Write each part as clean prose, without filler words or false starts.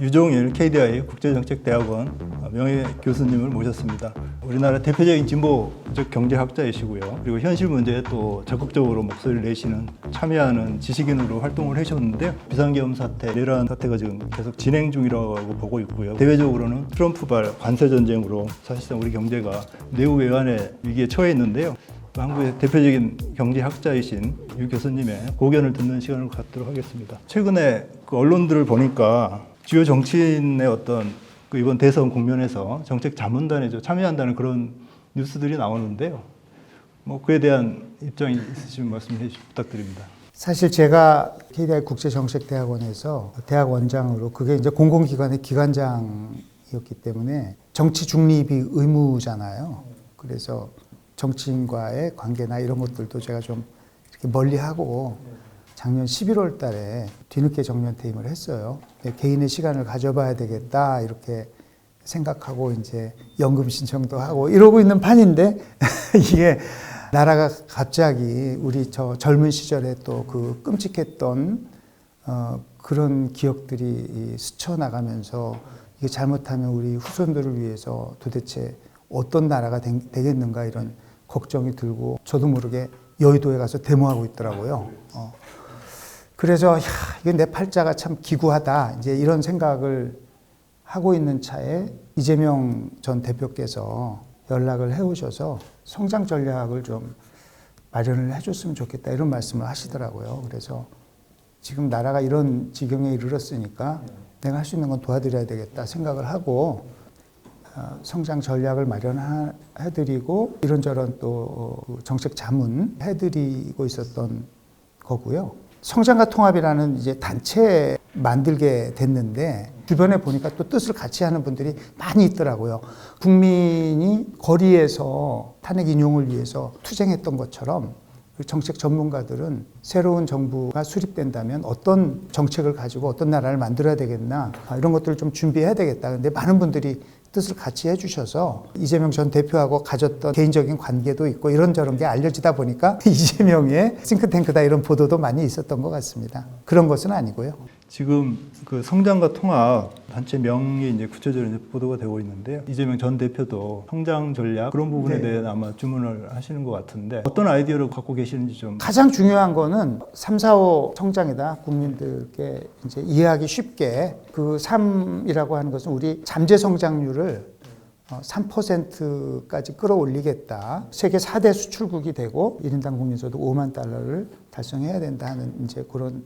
유종일 KDI 국제정책대학원 명예 교수님을 모셨습니다. 우리나라 대표적인 진보적 경제학자이시고요. 그리고 현실 문제에 또 적극적으로 목소리를 내시는 참여하는 지식인으로 활동을 하셨는데요. 비상계엄 사태, 내란 사태가 지금 계속 진행 중이라고 보고 있고요. 대외적으로는 트럼프발 관세 전쟁으로 사실상 우리 경제가 내후 외환의 위기에 처해 있는데요. 한국의 대표적인 경제학자이신 유 교수님의 고견을 듣는 시간을 갖도록 하겠습니다. 최근에 그 언론들을 보니까 주요 정치인의 어떤 그 이번 대선 국면에서 정책 자문단에 참여한다는 그런 뉴스들이 나오는데요. 뭐 그에 대한 입장이 있으시면 말씀해 주시기 부탁드립니다. 사실 제가 KDI 국제정책대학원에서 대학원장으로 그게 이제 공공기관의 기관장이었기 때문에 정치 중립이 의무잖아요. 그래서 정치인과의 관계나 이런 것들도 제가 좀 이렇게 멀리하고 작년 11월 달에 뒤늦게 정년 퇴임을 했어요. 개인의 시간을 가져봐야 되겠다 이렇게 생각하고 이제 연금 신청도 하고 이러고 있는 판인데 이게 나라가 갑자기 우리 저 젊은 시절에 또 그 끔찍했던 그런 기억들이 스쳐 나가면서 이게 잘못하면 우리 후손들을 위해서 도대체 어떤 나라가 되겠는가 이런 걱정이 들고 저도 모르게 여의도에 가서 데모하고 있더라고요. 그래서 이게 내 팔자가 참 기구하다 이제 이런 생각을 하고 있는 차에 이재명 전 대표께서 연락을 해오셔서 성장 전략을 좀 마련을 해줬으면 좋겠다 이런 말씀을 하시더라고요. 그래서 지금 나라가 이런 지경에 이르렀으니까 내가 할 수 있는 건 도와드려야 되겠다 생각을 하고 성장 전략을 마련해드리고 이런저런 또 정책 자문 해드리고 있었던 거고요. 성장과 통합이라는 이제 단체 만들게 됐는데 주변에 보니까 또 뜻을 같이 하는 분들이 많이 있더라고요. 국민이 거리에서 탄핵 인용을 위해서 투쟁했던 것처럼 정책 전문가들은 새로운 정부가 수립된다면 어떤 정책을 가지고 어떤 나라를 만들어야 되겠나 이런 것들을 좀 준비해야 되겠다. 근데 많은 분들이 뜻을 같이 해주셔서 이재명 전 대표하고 가졌던 개인적인 관계도 있고 이런저런 게 알려지다 보니까 이재명의 싱크탱크다 이런 보도도 많이 있었던 것 같습니다. 그런 것은 아니고요. 지금 그 성장과 통합 단체명이 이제 구체적으로 이제 보도가 되고 있는데요. 이재명 전 대표도 성장 전략 그런 부분에 대해 아마 주문을 하시는 것 같은데 어떤 아이디어를 갖고 계시는지 좀. 가장 중요한 거는 3, 4, 5 성장이다. 국민들께 이제 이해하기 쉽게 그 3이라고 하는 것은 우리 잠재 성장률을 3%까지 끌어올리겠다. 세계 4대 수출국이 되고 1인당 국민소득 5만 달러를 달성해야 된다 하는 이제 그런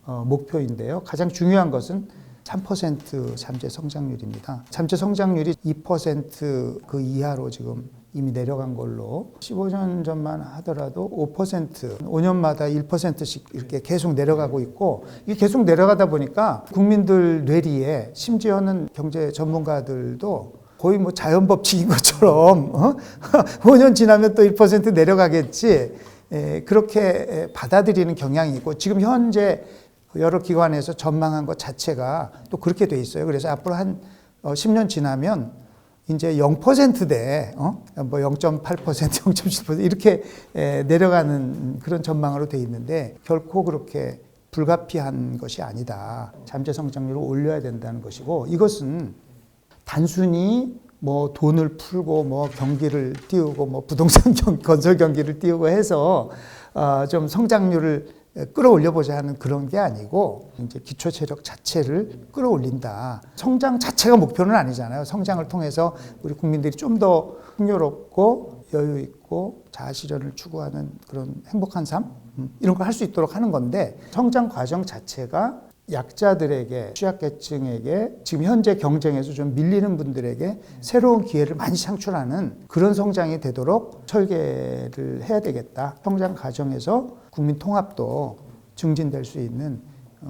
목표인데요. 가장 중요한 것은 3% 잠재 성장률입니다. 잠재 성장률이 2% 그 이하로 지금 이미 내려간 걸로 15년 전만 하더라도 5%, 5년마다 1%씩 이렇게 계속 내려가고 있고 이게 계속 내려가다 보니까 국민들 뇌리에 심지어는 경제 전문가들도 거의 뭐 자연법칙인 것처럼 5년 지나면 또 1% 내려가겠지 그렇게 받아들이는 경향이 있고 지금 현재 여러 기관에서 전망한 것 자체가 또 그렇게 돼 있어요. 그래서 앞으로 한 10년 지나면 이제 0%대, 뭐 0.8%, 0.7% 이렇게 내려가는 그런 전망으로 돼 있는데 결코 그렇게 불가피한 것이 아니다. 잠재 성장률을 올려야 된다는 것이고 이것은 단순히 뭐 돈을 풀고 뭐 경기를 띄우고 뭐 부동산 건설 경기를 띄우고 해서 좀 성장률을 끌어올려 보자 하는 그런 게 아니고 이제 기초 체력 자체를 끌어올린다. 성장 자체가 목표는 아니잖아요. 성장을 통해서 우리 국민들이 좀 더 풍요롭고 여유 있고 자아 실현을 추구하는 그런 행복한 삶 이런 걸 할 수 있도록 하는 건데 성장 과정 자체가 약자들에게 취약계층에게 지금 현재 경쟁에서 좀 밀리는 분들에게 새로운 기회를 많이 창출하는 그런 성장이 되도록 설계를 해야 되겠다. 성장 과정에서 국민 통합도 증진될 수 있는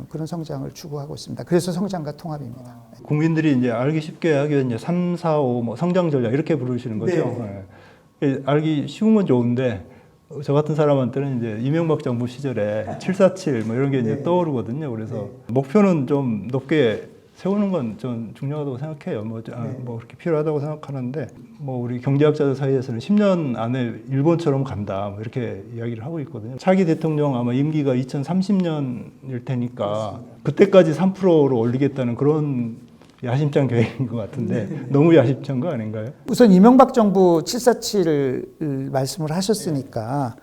그런 성장을 추구하고 있습니다. 그래서 성장과 통합입니다. 국민들이 이제 알기 쉽게 하기 위해 3, 4, 5 뭐 성장 전략 이렇게 부르시는 거죠. 네. 알기 쉬운 건 좋은데 저 같은 사람한테는 이제 이명박 정부 시절에 747 뭐 이런 게 이제 떠오르거든요. 그래서 목표는 좀 높게 세우는 건 전 중요하다고 생각해요. 뭐 그렇게 필요하다고 생각하는데 뭐 우리 경제학자들 사이에서는 10년 안에 일본처럼 간다 뭐 이렇게 이야기를 하고 있거든요. 차기 대통령 아마 임기가 2030년일 테니까 그때까지 3%로 올리겠다는 그런 야심찬 계획인 것 같은데 너무 야심찬 거 아닌가요? 우선 이명박 정부 747을 말씀을 하셨으니까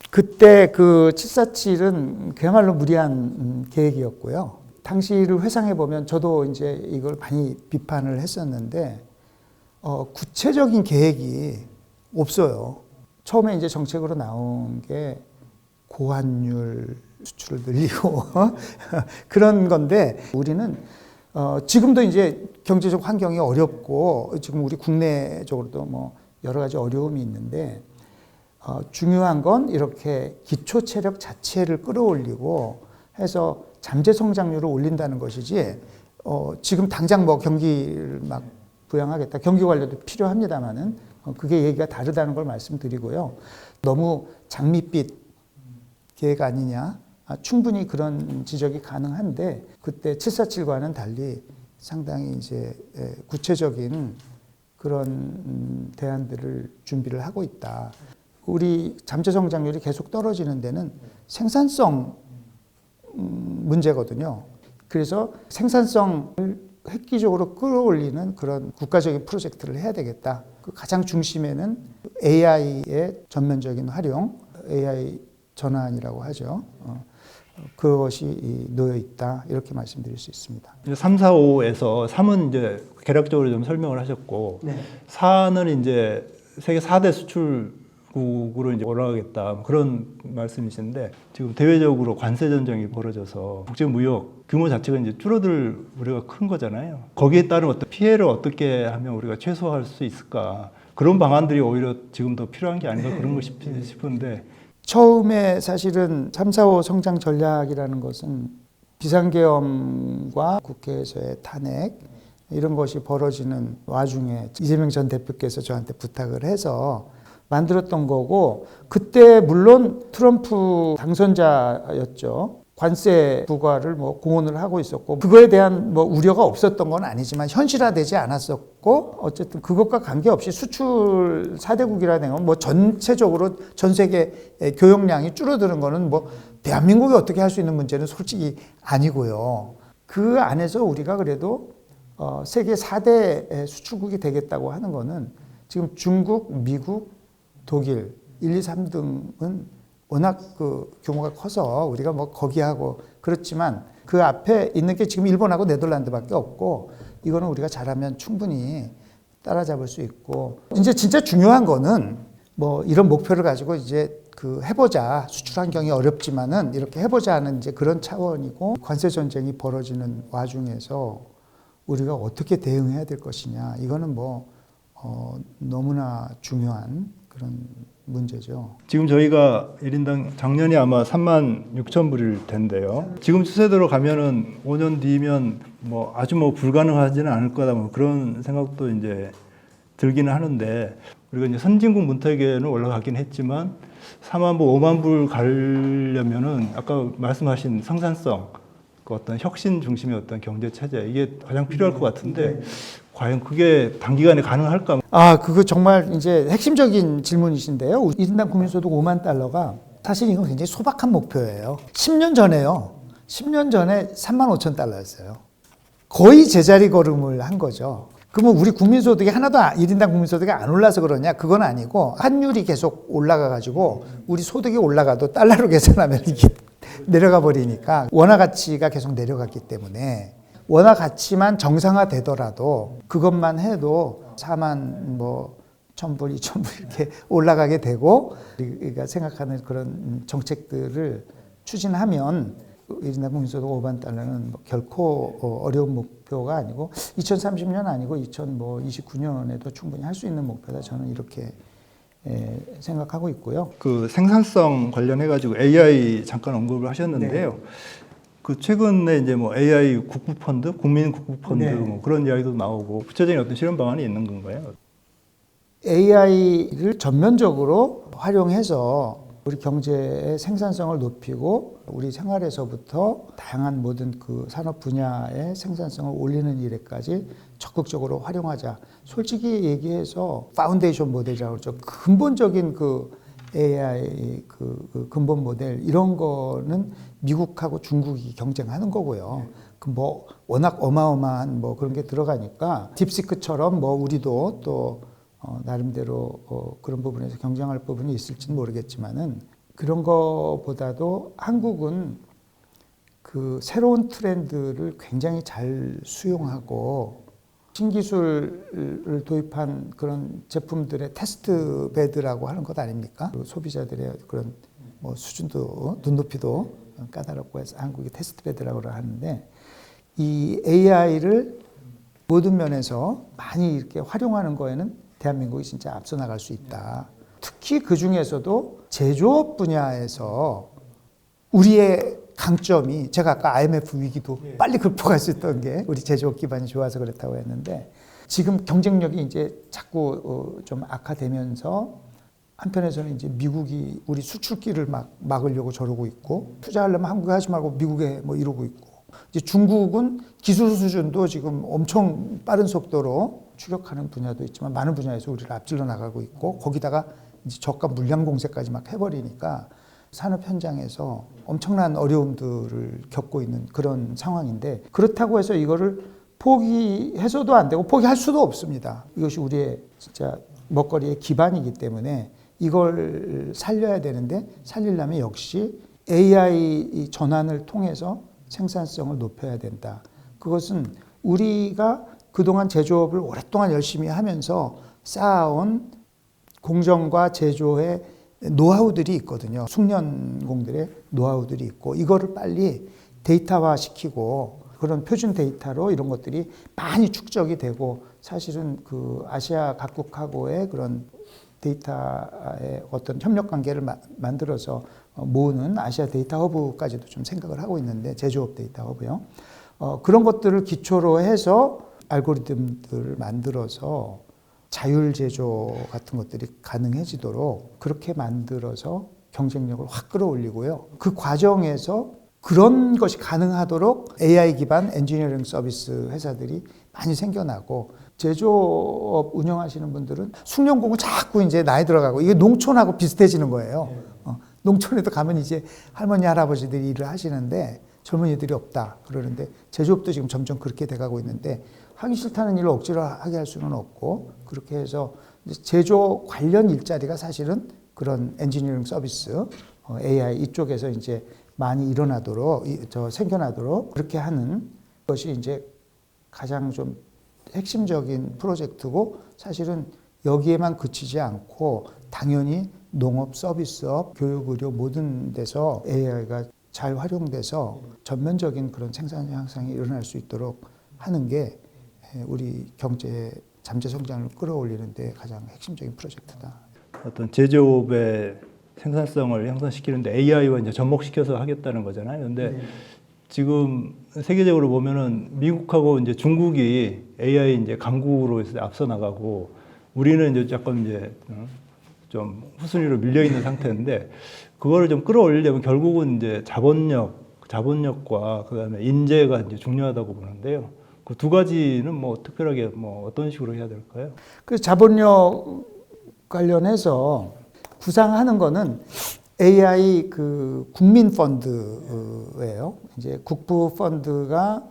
그때 그 747은 그야말로 무리한 계획이었고요. 당시를 회상해 보면 저도 이제 이걸 많이 비판을 했었는데 구체적인 계획이 없어요. 처음에 이제 정책으로 나온 게 고환율 수출을 늘리고 그런 건데 우리는 지금도 이제 경제적 환경이 어렵고 지금 우리 국내적으로도 뭐 여러 가지 어려움이 있는데 중요한 건 이렇게 기초 체력 자체를 끌어올리고 해서 잠재 성장률을 올린다는 것이지 지금 당장 뭐 경기를 막 부양하겠다. 경기 관련도 필요합니다만은 그게 얘기가 다르다는 걸 말씀드리고요. 너무 장밋빛 계획 아니냐? 충분히 그런 지적이 가능한데 그때 747과는 달리 상당히 이제 구체적인 그런 대안들을 준비를 하고 있다. 우리 잠재 성장률이 계속 떨어지는 데는 생산성 문제거든요. 그래서 생산성을 획기적으로 끌어올리는 그런 국가적인 프로젝트를 해야 되겠다. 그 가장 중심에는 AI의 전면적인 활용, AI 전환이라고 하죠. 그것이 놓여 있다. 이렇게 말씀드릴 수 있습니다. 3, 4, 5에서 3은 이제 개략적으로 좀 설명을 하셨고 4는 이제 세계 4대 수출국으로 이제 올라가겠다 그런 말씀이신데 지금 대외적으로 관세 전쟁이 벌어져서 국제 무역 규모 자체가 이제 줄어들 우려가 큰 거잖아요. 거기에 따른 어떤 피해를 어떻게 하면 우리가 최소화할 수 있을까? 그런 방안들이 오히려 지금 더 필요한 게 아닌가 그런 거 싶은데 처음에 사실은 3, 4, 5 성장 전략이라는 것은 비상계엄과 국회에서의 탄핵 이런 것이 벌어지는 와중에 이재명 전 대표께서 저한테 부탁을 해서 만들었던 거고 그때 물론 트럼프 당선자였죠. 관세 부과를 뭐 공언을 하고 있었고 그거에 대한 뭐 우려가 없었던 건 아니지만 현실화되지 않았었고 어쨌든 그것과 관계없이 수출 4대국이라는 건 뭐 전체적으로 전 세계 교역량이 줄어드는 거는 뭐 대한민국이 어떻게 할 수 있는 문제는 솔직히 아니고요. 그 안에서 우리가 그래도 세계 4대 수출국이 되겠다고 하는 거는 지금 중국, 미국, 독일 1, 2, 3등은 워낙 그 규모가 커서 우리가 뭐 거기하고 그렇지만 그 앞에 있는 게 지금 일본하고 네덜란드밖에 없고 이거는 우리가 잘하면 충분히 따라잡을 수 있고 이제 진짜 중요한 거는 뭐 이런 목표를 가지고 이제 그 해보자 수출 환경이 어렵지만은 이렇게 해보자 하는 이제 그런 차원이고 관세 전쟁이 벌어지는 와중에서 우리가 어떻게 대응해야 될 것이냐 이거는 뭐 너무나 중요한 그런 문제죠. 지금 저희가 1인당 작년에 아마 36,000불일 텐데요. 지금 추세대로 가면은 5년 뒤면 뭐 아주 뭐 불가능하지는 않을 거다 뭐 그런 생각도 이제 들기는 하는데 우리가 이제 선진국 문턱에는 올라가긴 했지만 4만 불, 5만 불 가려면은 아까 말씀하신 생산성, 그 어떤 혁신 중심의 어떤 경제 체제 이게 가장 필요할 것 같은데 과연 그게 단기간에 가능할까? 그거 정말 이제 핵심적인 질문이신데요. 1인당 국민소득 5만 달러가 사실 이건 굉장히 소박한 목표예요. 10년 전에요. 10년 전에 3만 5천 달러였어요. 거의 제자리 걸음을 한 거죠. 그러면 우리 국민소득이 하나도 1인당 국민소득이 안 올라서 그러냐? 그건 아니고 환율이 계속 올라가가지고 우리 소득이 올라가도 달러로 계산하면 이게 내려가 버리니까 원화 가치가 계속 내려갔기 때문에 원화 가치만 정상화되더라도 그것만 해도 4만 뭐 1,000불, 2,000불 이렇게 올라가게 되고 우리가 생각하는 그런 정책들을 추진하면 1인당 국민소득 5만 달러는 뭐 결코 어려운 목표가 아니고 2030년 아니고 2029년에도 충분히 할 수 있는 목표다. 저는 이렇게 생각하고 있고요. 그 생산성 관련해 가지고 AI 잠깐 언급을 하셨는데요. 그 최근에 이제 뭐 AI 국부 펀드, 국민 국부 펀드 뭐 그런 이야기도 나오고 구체적인 어떤 실현 방안이 있는 건가요? AI를 전면적으로 활용해서 우리 경제의 생산성을 높이고 우리 생활에서부터 다양한 모든 그 산업 분야의 생산성을 올리는 일에까지 적극적으로 활용하자. 솔직히 얘기해서 파운데이션 모델이라고 그러죠. 근본적인 그 AI 그 근본 모델 이런 거는 미국하고 중국이 경쟁하는 거고요. 그 뭐 워낙 어마어마한 뭐 그런 게 들어가니까 딥시크처럼 뭐 우리도 또 나름대로 그런 부분에서 경쟁할 부분이 있을지는 모르겠지만은 그런 거보다도 한국은 그 새로운 트렌드를 굉장히 잘 수용하고 신기술을 도입한 그런 제품들의 테스트 베드라고 하는 것 아닙니까? 그 소비자들의 그런 뭐 수준도 눈높이도 까다롭고 해서 한국이 테스트 베드라고 하는데 이 AI를 모든 면에서 많이 이렇게 활용하는 거에는 대한민국이 진짜 앞서 나갈 수 있다. 특히 그 중에서도 제조업 분야에서 우리의 강점이 제가 아까 IMF 위기도 빨리 극복할 수 있던 게 우리 제조업 기반이 좋아서 그렇다고 했는데 지금 경쟁력이 이제 자꾸 좀 악화되면서 한편에서는 이제 미국이 우리 수출기를 막으려고 저러고 있고 투자하려면 한국에 하지 말고 미국에 뭐 이러고 있고 이제 중국은 기술 수준도 지금 엄청 빠른 속도로 추격하는 분야도 있지만 많은 분야에서 우리를 앞질러 나가고 있고 거기다가 이제 저가 물량 공세까지 막 해버리니까 산업 현장에서 엄청난 어려움들을 겪고 있는 그런 상황인데 그렇다고 해서 이거를 포기해서도 안 되고 포기할 수도 없습니다. 이것이 우리의 진짜 먹거리의 기반이기 때문에 이걸 살려야 되는데 살리려면 역시 AI 전환을 통해서 생산성을 높여야 된다. 그것은 우리가 그동안 제조업을 오랫동안 열심히 하면서 쌓아온 공정과 제조의 노하우들이 있거든요. 숙련공들의 노하우들이 있고 이거를 빨리 데이터화 시키고 그런 표준 데이터로 이런 것들이 많이 축적이 되고 사실은 그 아시아 각국하고의 그런 데이터의 어떤 협력 관계를 만들어서 모으는 아시아 데이터 허브까지도 좀 생각을 하고 있는데 제조업 데이터 허브요. 그런 것들을 기초로 해서 알고리즘들을 만들어서 자율 제조 같은 것들이 가능해지도록 그렇게 만들어서 경쟁력을 확 끌어올리고요. 그 과정에서 그런 것이 가능하도록 AI 기반 엔지니어링 서비스 회사들이 많이 생겨나고 제조업 운영하시는 분들은 숙련공은 자꾸 이제 나이 들어가고 이게 농촌하고 비슷해지는 거예요. 농촌에도 가면 이제 할머니 할아버지들이 일을 하시는데 젊은이들이 없다 그러는데 제조업도 지금 점점 그렇게 돼가고 있는데 하기 싫다는 일을 억지로 하게 할 수는 없고 그렇게 해서 제조 관련 일자리가 사실은 그런 엔지니어링 서비스 AI 이쪽에서 이제 많이 일어나도록 생겨나도록 그렇게 하는 것이 이제 가장 좀 핵심적인 프로젝트고 사실은 여기에만 그치지 않고 당연히 농업, 서비스업, 교육, 의료 모든 데서 AI가 잘 활용돼서 전면적인 그런 생산 향상이 일어날 수 있도록 하는 게 우리 경제의 잠재 성장을 끌어올리는 데 가장 핵심적인 프로젝트다. 어떤 제조업의 생산성을 향상시키는데 AI와 이제 접목시켜서 하겠다는 거잖아요. 그런데 지금 세계적으로 보면은 미국하고 이제 중국이 AI 이제 강국으로 해서 앞서 나가고 우리는 이제 약간 이제 좀 후순위로 밀려 있는 상태인데 그거를 좀 끌어올리려면 결국은 이제 자본력과 그다음에 인재가 이제 중요하다고 보는데요. 그 두 가지는 뭐 특별하게 뭐 어떤 식으로 해야 될까요? 그 자본력 관련해서 구상하는 거는 AI 그 국민 펀드예요. 이제 국부 펀드가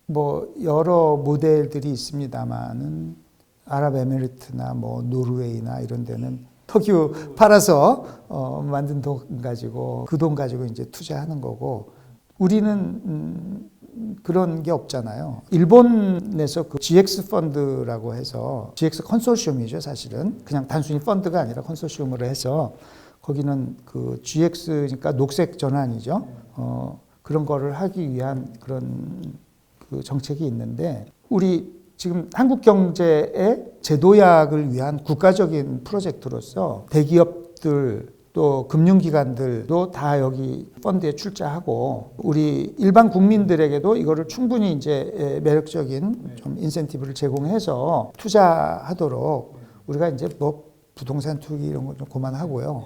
뭐 여러 모델들이 있습니다만은 아랍에미리트나 뭐 노르웨이나 이런 데는 석유 팔아서 만든 돈 가지고 그 돈 가지고 이제 투자하는 거고 우리는 그런 게 없잖아요. 일본에서 그 GX 펀드라고 해서 GX 컨소시엄이죠, 사실은. 그냥 단순히 펀드가 아니라 컨소시엄으로 해서 거기는 그 GX니까 녹색 전환이죠. 그런 거를 하기 위한 그런 그 정책이 있는데 우리 지금 한국 경제의 재도약을 위한 국가적인 프로젝트로서 대기업들 또 금융기관들도 다 여기 펀드에 출자하고 우리 일반 국민들에게도 이거를 충분히 이제 매력적인 좀 인센티브를 제공해서 투자하도록 우리가 이제 뭐 부동산 투기 이런 거 좀 그만하고요.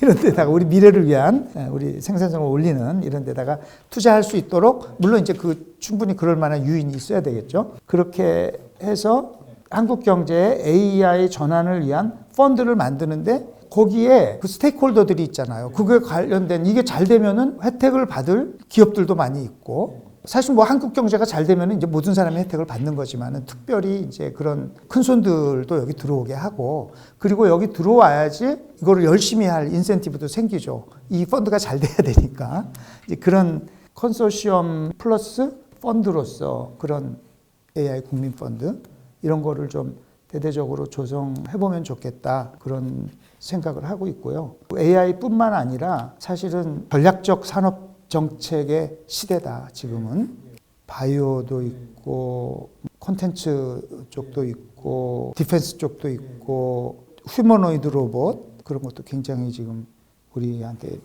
이런 데다가 우리 미래를 위한 우리 생산성을 올리는 이런 데다가 투자할 수 있도록 물론 이제 그 충분히 그럴 만한 유인이 있어야 되겠죠. 그렇게 해서 한국 경제의 AI 전환을 위한 펀드를 만드는데 거기에 그 스테이크홀더들이 있잖아요. 그거에 관련된 이게 잘 되면은 혜택을 받을 기업들도 많이 있고 사실 뭐 한국 경제가 잘 되면 이제 모든 사람이 혜택을 받는 거지만은 특별히 이제 그런 큰 손들도 여기 들어오게 하고 그리고 여기 들어와야지 이거를 열심히 할 인센티브도 생기죠. 이 펀드가 잘 돼야 되니까 이제 그런 컨소시엄 플러스 펀드로서 그런 AI 국민 펀드 이런 거를 좀 대대적으로 조성해보면 좋겠다 그런 생각을 하고 있고요. AI뿐만 아니라 사실은 전략적 산업 정책의 시대다. 지금은 바이오도 있고 콘텐츠 쪽도 있고 디펜스 쪽도 있고 휴머노이드 로봇 그런 것도 굉장히 지금 우리한테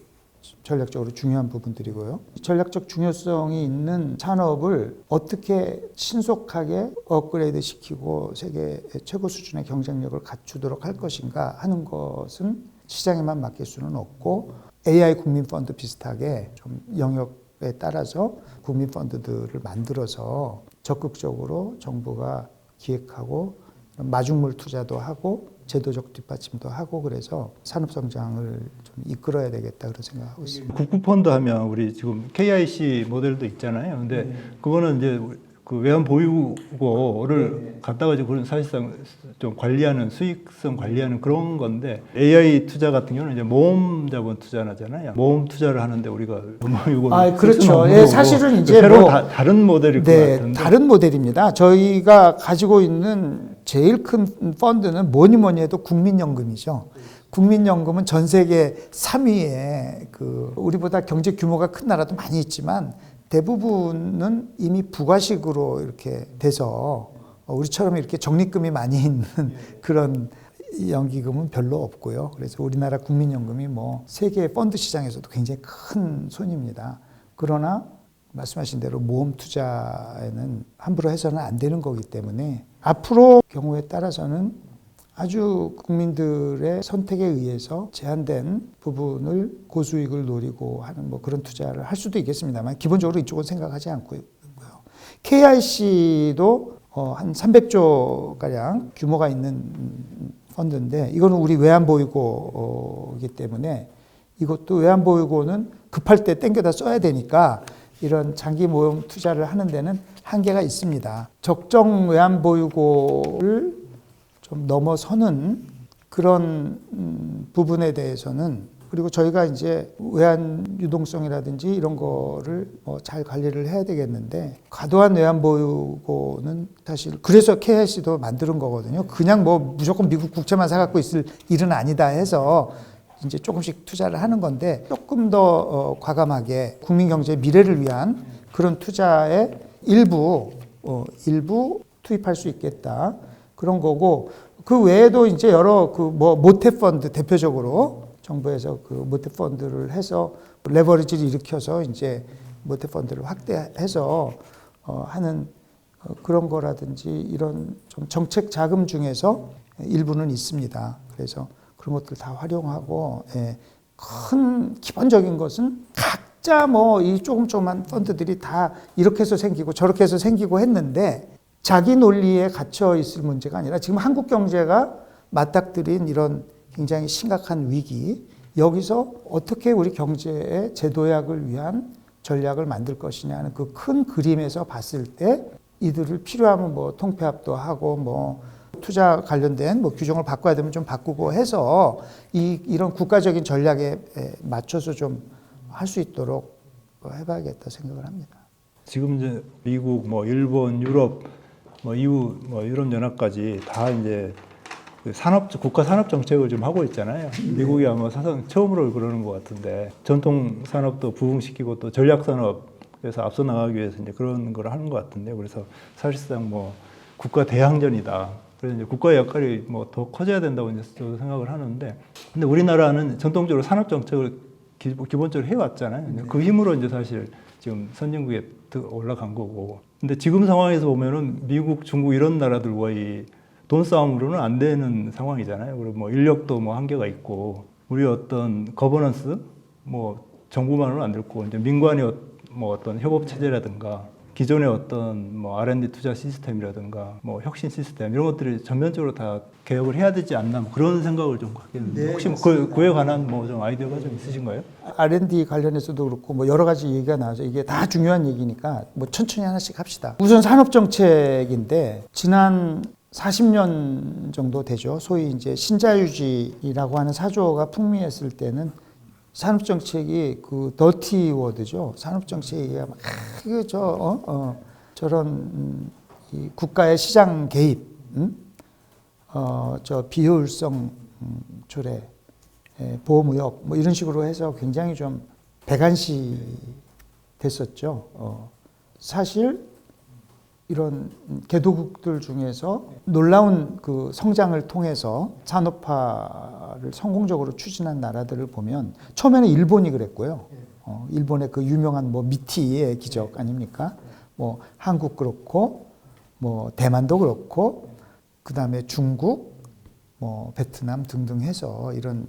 전략적으로 중요한 부분들이고요. 전략적 중요성이 있는 산업을 어떻게 신속하게 업그레이드 시키고 세계 최고 수준의 경쟁력을 갖추도록 할 것인가 하는 것은 시장에만 맡길 수는 없고 AI 국민펀드 비슷하게 좀 영역에 따라서 국민펀드들을 만들어서 적극적으로 정부가 기획하고 마중물 투자도 하고 제도적 뒷받침도 하고 그래서 산업 성장을 좀 이끌어야 되겠다 그런 생각하고 있습니다. 국부펀드 하면 우리 지금 KIC 모델도 있잖아요. 근데 그거는 이제 그 외환 보유고를 갖다가 그런 사실상 좀 관리하는 수익성 관리하는 그런 건데 AI 투자 같은 경우는 이제 모험 자본 투자잖아요. 모험 투자를 하는데 우리가 보유고 그렇죠. 예, 사실은 이제 새로운 다른 모델일 것 같은데. 다른 모델입니다. 저희가 가지고 있는 제일 큰 펀드는 뭐니 해도 국민연금이죠. 국민연금은 전 세계 3위에 우리보다 경제 규모가 큰 나라도 많이 있지만 대부분은 이미 부가식으로 이렇게 돼서 우리처럼 이렇게 적립금이 많이 있는 그런 연기금은 별로 없고요. 그래서 우리나라 국민연금이 뭐 세계 펀드 시장에서도 굉장히 큰 손입니다. 그러나 말씀하신 대로 모험 투자에는 함부로 해서는 안 되는 거기 때문에 앞으로 경우에 따라서는 아주 국민들의 선택에 의해서 제한된 부분을 고수익을 노리고 하는 뭐 그런 투자를 할 수도 있겠습니다만 기본적으로 이쪽은 생각하지 않고요. KIC도 한 300조 가량 규모가 있는 펀드인데 이거는 우리 외환보유고이기 때문에 이것도 외환보유고는 급할 때 땡겨다 써야 되니까 이런 장기 모형 투자를 하는 데는 한계가 있습니다. 적정 외환보유고를 좀 넘어서는 그런 부분에 대해서는 그리고 저희가 이제 외환 유동성이라든지 이런 거를 잘 관리를 해야 되겠는데 과도한 외환 보유고는 사실 그래서 KIC도 만드는 거거든요. 그냥 뭐 무조건 미국 국채만 사갖고 있을 일은 아니다 해서 이제 조금씩 투자를 하는 건데 조금 더 과감하게 국민 경제의 미래를 위한 그런 투자에 일부 투입할 수 있겠다. 그런 거고 그 외에도 이제 여러 모태 펀드 대표적으로 정부에서 그 모태 펀드를 해서 레버리지를 일으켜서 이제 모태 펀드를 확대해서 하는 그런 거라든지 이런 좀 정책 자금 중에서 일부는 있습니다. 그래서 그런 것들 다 활용하고 큰 기본적인 것은 각자 이 조금조그만 펀드들이 다 이렇게 해서 생기고 저렇게 해서 생기고 했는데 자기 논리에 갇혀 있을 문제가 아니라 지금 한국 경제가 맞닥뜨린 이런 굉장히 심각한 위기 여기서 어떻게 우리 경제의 재도약을 위한 전략을 만들 것이냐 하는 그 큰 그림에서 봤을 때 이들을 필요하면 통폐합도 하고 투자 관련된 규정을 바꿔야 되면 좀 바꾸고 해서 이런 국가적인 전략에 맞춰서 좀 할 수 있도록 해봐야겠다 생각을 합니다. 지금 이제 미국, 일본, 유럽, EU, 유럽연합까지 다 이제 국가 산업 정책을 좀 하고 있잖아요. 미국이 아마 사상 처음으로 그러는 것 같은데 전통 산업도 부흥시키고 또 전략 산업에서 앞서 나가기 위해서 이제 그런 걸 하는 것 같은데 그래서 사실상 국가 대항전이다. 그래서 이제 국가의 역할이 더 커져야 된다고 이제 저도 생각을 하는데 근데 우리나라는 전통적으로 산업 정책을 기본적으로 해왔잖아요. 그 힘으로 이제 사실 지금 선진국에 올라간 거고. 근데 지금 상황에서 보면은 미국, 중국 이런 나라들과의 돈 싸움으로는 안 되는 상황이잖아요. 그리고 인력도 한계가 있고, 우리 어떤 거버넌스, 정부만으로는 안 됐고, 이제 민관의 어떤 협업 체제라든가 기존의 어떤 뭐 R&D 투자 시스템이라든가 뭐 혁신 시스템 이런 것들이 전면적으로 다 개혁을 해야 되지 않나 뭐 그런 생각을 좀 갖게 되는데 네, 혹시 뭐 그에 관한 뭐 좀 아이디어가 좀 있으신가요? R&D 관련해서도 그렇고 뭐 여러 가지 얘기가 나와서 이게 다 중요한 얘기니까 뭐 천천히 하나씩 합시다. 우선 산업정책인데 지난 40년 정도 되죠. 소위 이제 신자유주의라고 하는 사조어가 풍미했을 때는 산업정책이 그 더티 워드죠. 산업정책이 막 저런 이 국가의 시장 개입, 저 비효율성 조례, 보호무역 뭐 이런 식으로 해서 굉장히 좀 배관시 됐었죠. 사실 이런 개도국들 중에서 놀라운 그 성장을 통해서 산업화를 성공적으로 추진한 나라들을 보면 처음에는 일본이 그랬고요. 일본의 그 유명한 뭐 미티의 기적 아닙니까? 뭐 한국 그렇고 뭐 대만도 그렇고 그다음에 중국 뭐 베트남 등등 해서 이런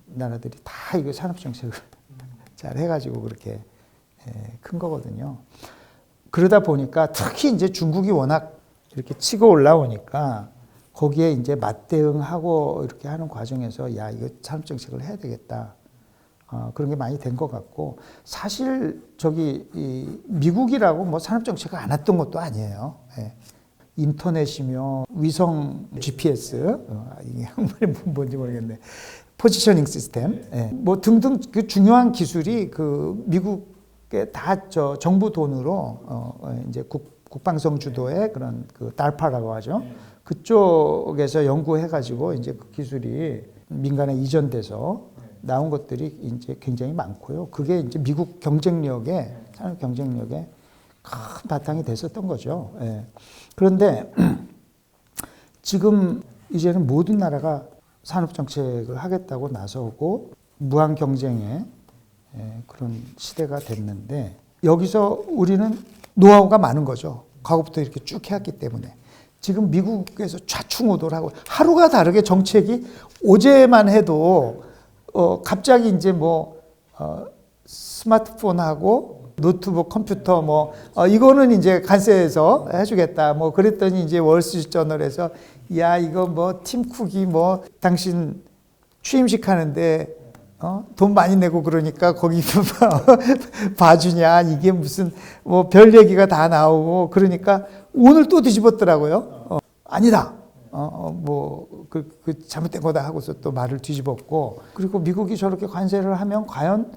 나라들이 다 이거 산업 정책을 잘 해가지고 그렇게 큰 거거든요. 그러다 보니까 특히 이제 중국이 워낙 이렇게 치고 올라오니까 거기에 이제 맞대응하고 이렇게 하는 과정에서 야 이거 산업 정책을 해야 되겠다. 그런 게 많이 된 것 같고 사실 저기 이 미국이라고 뭐 산업 정책을 안 했던 것도 아니에요. 예. 인터넷이며 위성 GPS 이게 한번에 뭔지 모르겠네. 포지셔닝 시스템 뭐 등등 그 중요한 기술이 그 미국에 다 저 정부 돈으로 이제 국방성 주도의 그런 그 달파라고 하죠. 그쪽에서 연구해가지고 이제 그 기술이 민간에 이전돼서 나온 것들이 이제 굉장히 많고요. 그게 이제 미국 경쟁력에 산업 경쟁력에 큰 바탕이 됐었던 거죠. 예. 그런데 지금 이제는 모든 나라가 산업 정책을 하겠다고 나서고 무한 경쟁의 그런 시대가 됐는데 여기서 우리는 노하우가 많은 거죠. 과거부터 이렇게 쭉 해왔기 때문에. 지금 미국에서 좌충우돌하고 하루가 다르게 정책이 어제만 해도 갑자기 이제 뭐 스마트폰하고 노트북, 컴퓨터 뭐 이거는 이제 관세에서 해주겠다. 뭐 그랬더니 이제 월스트리트저널에서 야 이거 뭐 팀쿡이 뭐 당신 취임식 하는데 돈 많이 내고 그러니까 거기 봐주냐 이게 무슨 뭐 별 얘기가 다 나오고 그러니까 오늘 또 뒤집었더라고요. 아니다. 그 잘못된 거다 하고서 또 말을 뒤집었고 그리고 미국이 저렇게 관세를 하면 과연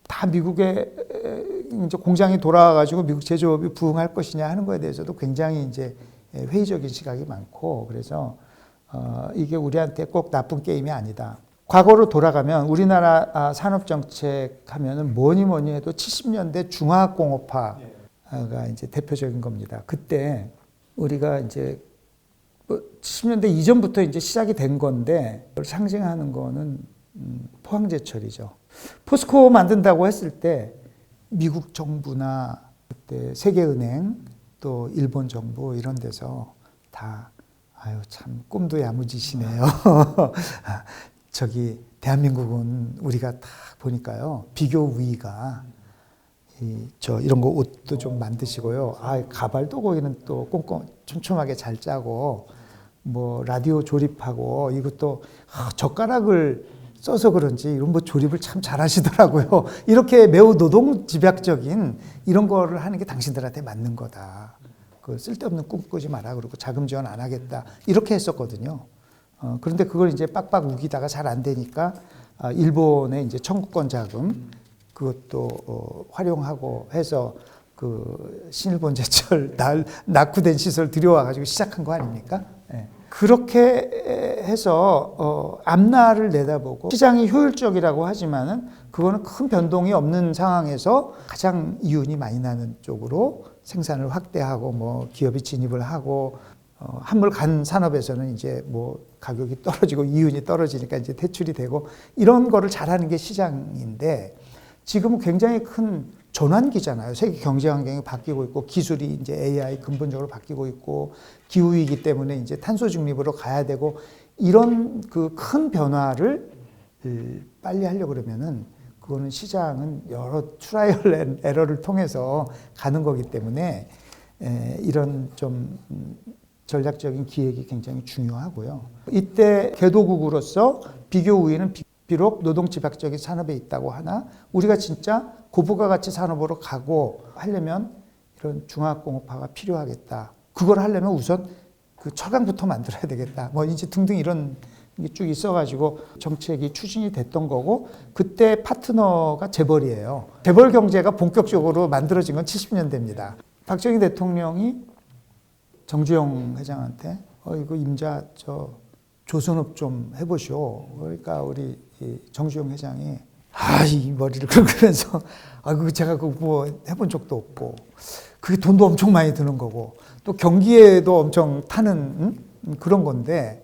다 미국에 이제 공장이 돌아와가지고 미국 제조업이 부흥할 것이냐 하는 거에 대해서도 굉장히 이제 회의적인 시각이 많고 그래서 이게 우리한테 꼭 나쁜 게임이 아니다. 과거로 돌아가면 우리나라 산업정책 하면은 뭐니 해도 70년대 중화공업화가 이제 대표적인 겁니다. 그때 우리가 이제 70년대 이전부터 이제 시작이 된 건데 상징하는 거는 포항제철이죠. 포스코 만든다고 했을 때 미국 정부나 그때 세계은행 또 일본 정부 이런 데서 다 아유 참 꿈도 야무지시네요. 저기 대한민국은 우리가 딱 보니까요 비교 우위가 이런 거 옷도 좀 만드시고요. 가발도 거기는 또 촘촘하게 잘 짜고 뭐 라디오 조립하고 이것도 젓가락을 써서 그런지 이런 뭐 조립을 참 잘하시더라고요. 이렇게 매우 노동집약적인 이런 거를 하는 게 당신들한테 맞는 거다. 그 쓸데없는 꿈 꾸지 마라. 그러고 자금 지원 안 하겠다. 이렇게 했었거든요. 그런데 그걸 이제 빡빡 우기다가 잘 안 되니까 일본의 이제 청구권 자금 그것도 활용하고 해서 그 신일본 제철 낙후된 시설 들여와가지고 시작한 거 아닙니까? 예. 그렇게 해서 앞날을 내다보고 시장이 효율적이라고 하지만은 그거는 큰 변동이 없는 상황에서 가장 이윤이 많이 나는 쪽으로 생산을 확대하고 뭐 기업이 진입을 하고 한물 간 산업에서는 이제 뭐 가격이 떨어지고 이윤이 떨어지니까 이제 퇴출이 되고 이런 거를 잘하는 게 시장인데 지금은 굉장히 큰 전환기잖아요. 세계 경제 환경이 바뀌고 있고 기술이 이제 AI 근본적으로 바뀌고 있고 기후 위기 때문에 이제 탄소 중립으로 가야 되고 이런 그 큰 변화를 빨리 하려고 그러면은 그거는 시장은 여러 트라이얼 에러를 통해서 가는 거기 때문에 이런 좀 전략적인 기획이 굉장히 중요하고요. 이때 개도국으로서 비교 우위는 비록 노동집약적인 산업에 있다고 하나 우리가 진짜 고부가 가치 산업으로 가고 하려면 이런 중화학공업화가 필요하겠다. 그걸 하려면 우선 그 철강부터 만들어야 되겠다. 뭐 이제 등등 이런 게 쭉 있어가지고 정책이 추진이 됐던 거고 그때 파트너가 재벌이에요. 재벌 경제가 본격적으로 만들어진 건 70년대입니다. 박정희 대통령이 정주영 회장한테 이거 임자 조선업 좀 해보시오. 그러니까 우리 정주영 회장이 이 머리를 긁으면서 그거 제가 그거 뭐 해본 적도 없고 그게 돈도 엄청 많이 드는 거고 또 경기에도 엄청 타는 그런 건데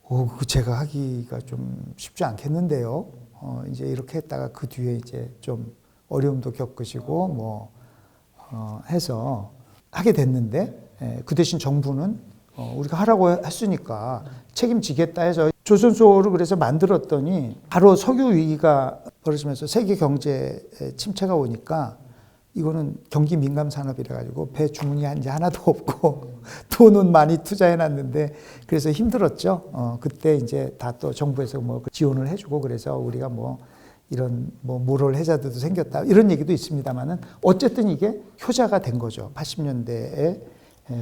그거 제가 하기가 좀 쉽지 않겠는데요. 이제 이렇게 했다가 그 뒤에 이제 좀 어려움도 겪으시고 뭐 해서 하게 됐는데 그 대신 정부는 우리가 하라고 했으니까 책임지겠다 해서 조선소를 그래서 만들었더니 바로 석유 위기가 벌어지면서 세계 경제 침체가 오니까 이거는 경기 민감 산업이라 가지고 배 주문이 이제 하나도 없고 돈은 많이 투자해 놨는데 그래서 힘들었죠. 그때 이제 다 또 정부에서 뭐 지원을 해주고 그래서 우리가 뭐 이런 뭐 모럴 해자들도 생겼다 이런 얘기도 있습니다만은 어쨌든 이게 효자가 된 거죠. 80년대에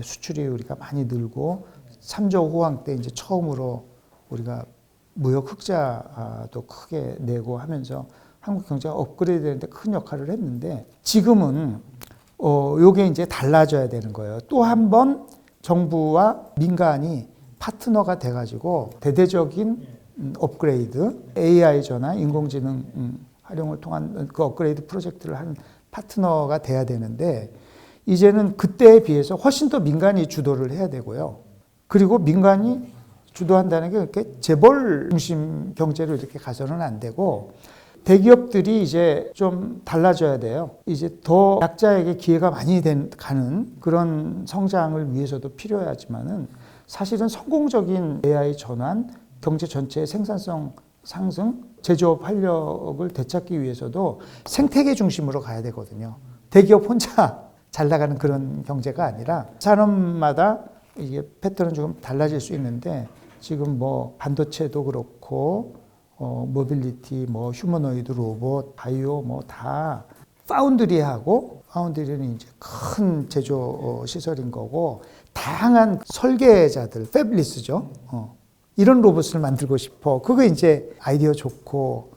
수출이 우리가 많이 늘고 3조 호황 때 이제 처음으로 우리가 무역 흑자도 크게 내고 하면서 한국 경제가 업그레이드 되는데 큰 역할을 했는데 지금은 요게 이제 달라져야 되는 거예요. 또 한 번 정부와 민간이 파트너가 돼가지고 대대적인 업그레이드, AI 전환, 인공지능 활용을 통한 그 업그레이드 프로젝트를 하는 파트너가 돼야 되는데 이제는 그때에 비해서 훨씬 더 민간이 주도를 해야 되고요. 그리고 민간이 주도한다는 게 이렇게 재벌 중심 경제로 이렇게 가서는 안 되고 대기업들이 이제 좀 달라져야 돼요. 이제 더 약자에게 기회가 많이 가는 그런 성장을 위해서도 필요하지만은 사실은 성공적인 AI 전환, 경제 전체의 생산성 상승, 제조업 활력을 되찾기 위해서도 생태계 중심으로 가야 되거든요. 대기업 혼자 잘 나가는 그런 경제가 아니라 산업마다 이게 패턴은 좀 달라질 수 있는데 지금 뭐 반도체도 그렇고 모빌리티, 뭐 휴머노이드 로봇, 바이오 뭐 다 파운드리는 이제 큰 제조 시설인 거고 다양한 설계자들, 패블리스죠. 이런 로봇을 만들고 싶어. 그거 이제 아이디어 좋고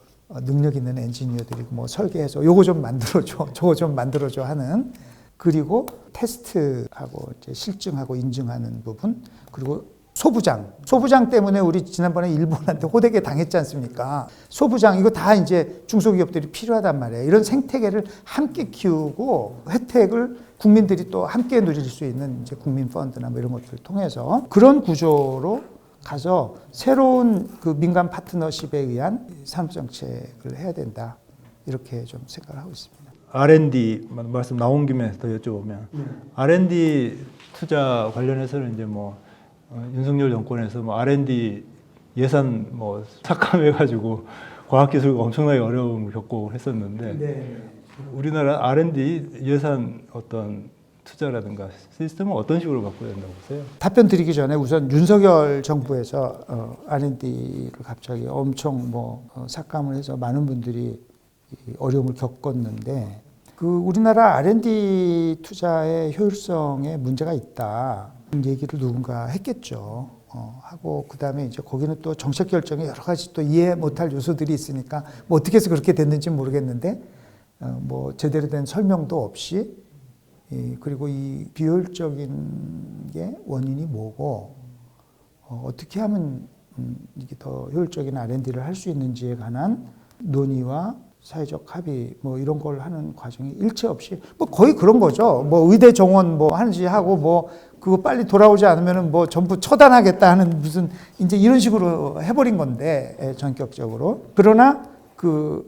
능력 있는 엔지니어들이 뭐 설계해서 요거 좀 만들어줘, 저거 좀 만들어줘 하는 그리고 테스트하고 이제 실증하고 인증하는 부분 그리고 소부장 때문에 우리 지난번에 일본한테 호되게 당했지 않습니까? 소부장 이거 다 이제 중소기업들이 필요하단 말이에요. 이런 생태계를 함께 키우고 혜택을 국민들이 또 함께 누릴 수 있는 이제 국민 펀드나 뭐 이런 것들을 통해서 그런 구조로 가서 새로운 그 민간 파트너십에 의한 산업 정책을 해야 된다. 이렇게 좀 생각을 하고 있습니다. R&D 말씀 나온 김에 더 여쭤보면 R&D 투자 관련해서는 이제 뭐 윤석열 정권에서 뭐 R&D 예산 뭐 삭감해가지고 과학기술가 엄청나게 어려움을 겪고 했었는데 네. 우리나라 R&D 예산 어떤 투자라든가 시스템은 어떤 식으로 바꿔야 된다고 보세요? 답변 드리기 전에 우선 윤석열 정부에서 R&D를 갑자기 엄청 삭감을 해서 많은 분들이 어려움을 겪었는데 그 우리나라 R&D 투자의 효율성에 문제가 있다. 얘기를 누군가 했겠죠. 하고 그다음에 이제 거기는 또 정책 결정에 여러 가지 또 이해 못할 요소들이 있으니까 뭐 어떻게 해서 그렇게 됐는지 모르겠는데 뭐 제대로 된 설명도 없이 그리고 이 비효율적인 게 원인이 뭐고 어떻게 하면 이게 더 효율적인 R&D를 할 수 있는지에 관한 논의와 사회적 합의 뭐 이런 걸 하는 과정이 일체 없이 뭐 거의 그런 거죠. 뭐 의대 정원 뭐 하는지 하고 뭐 그거 빨리 돌아오지 않으면은 뭐 전부 처단하겠다 하는 무슨 이제 이런 식으로 해버린 건데 전격적으로. 그러나 그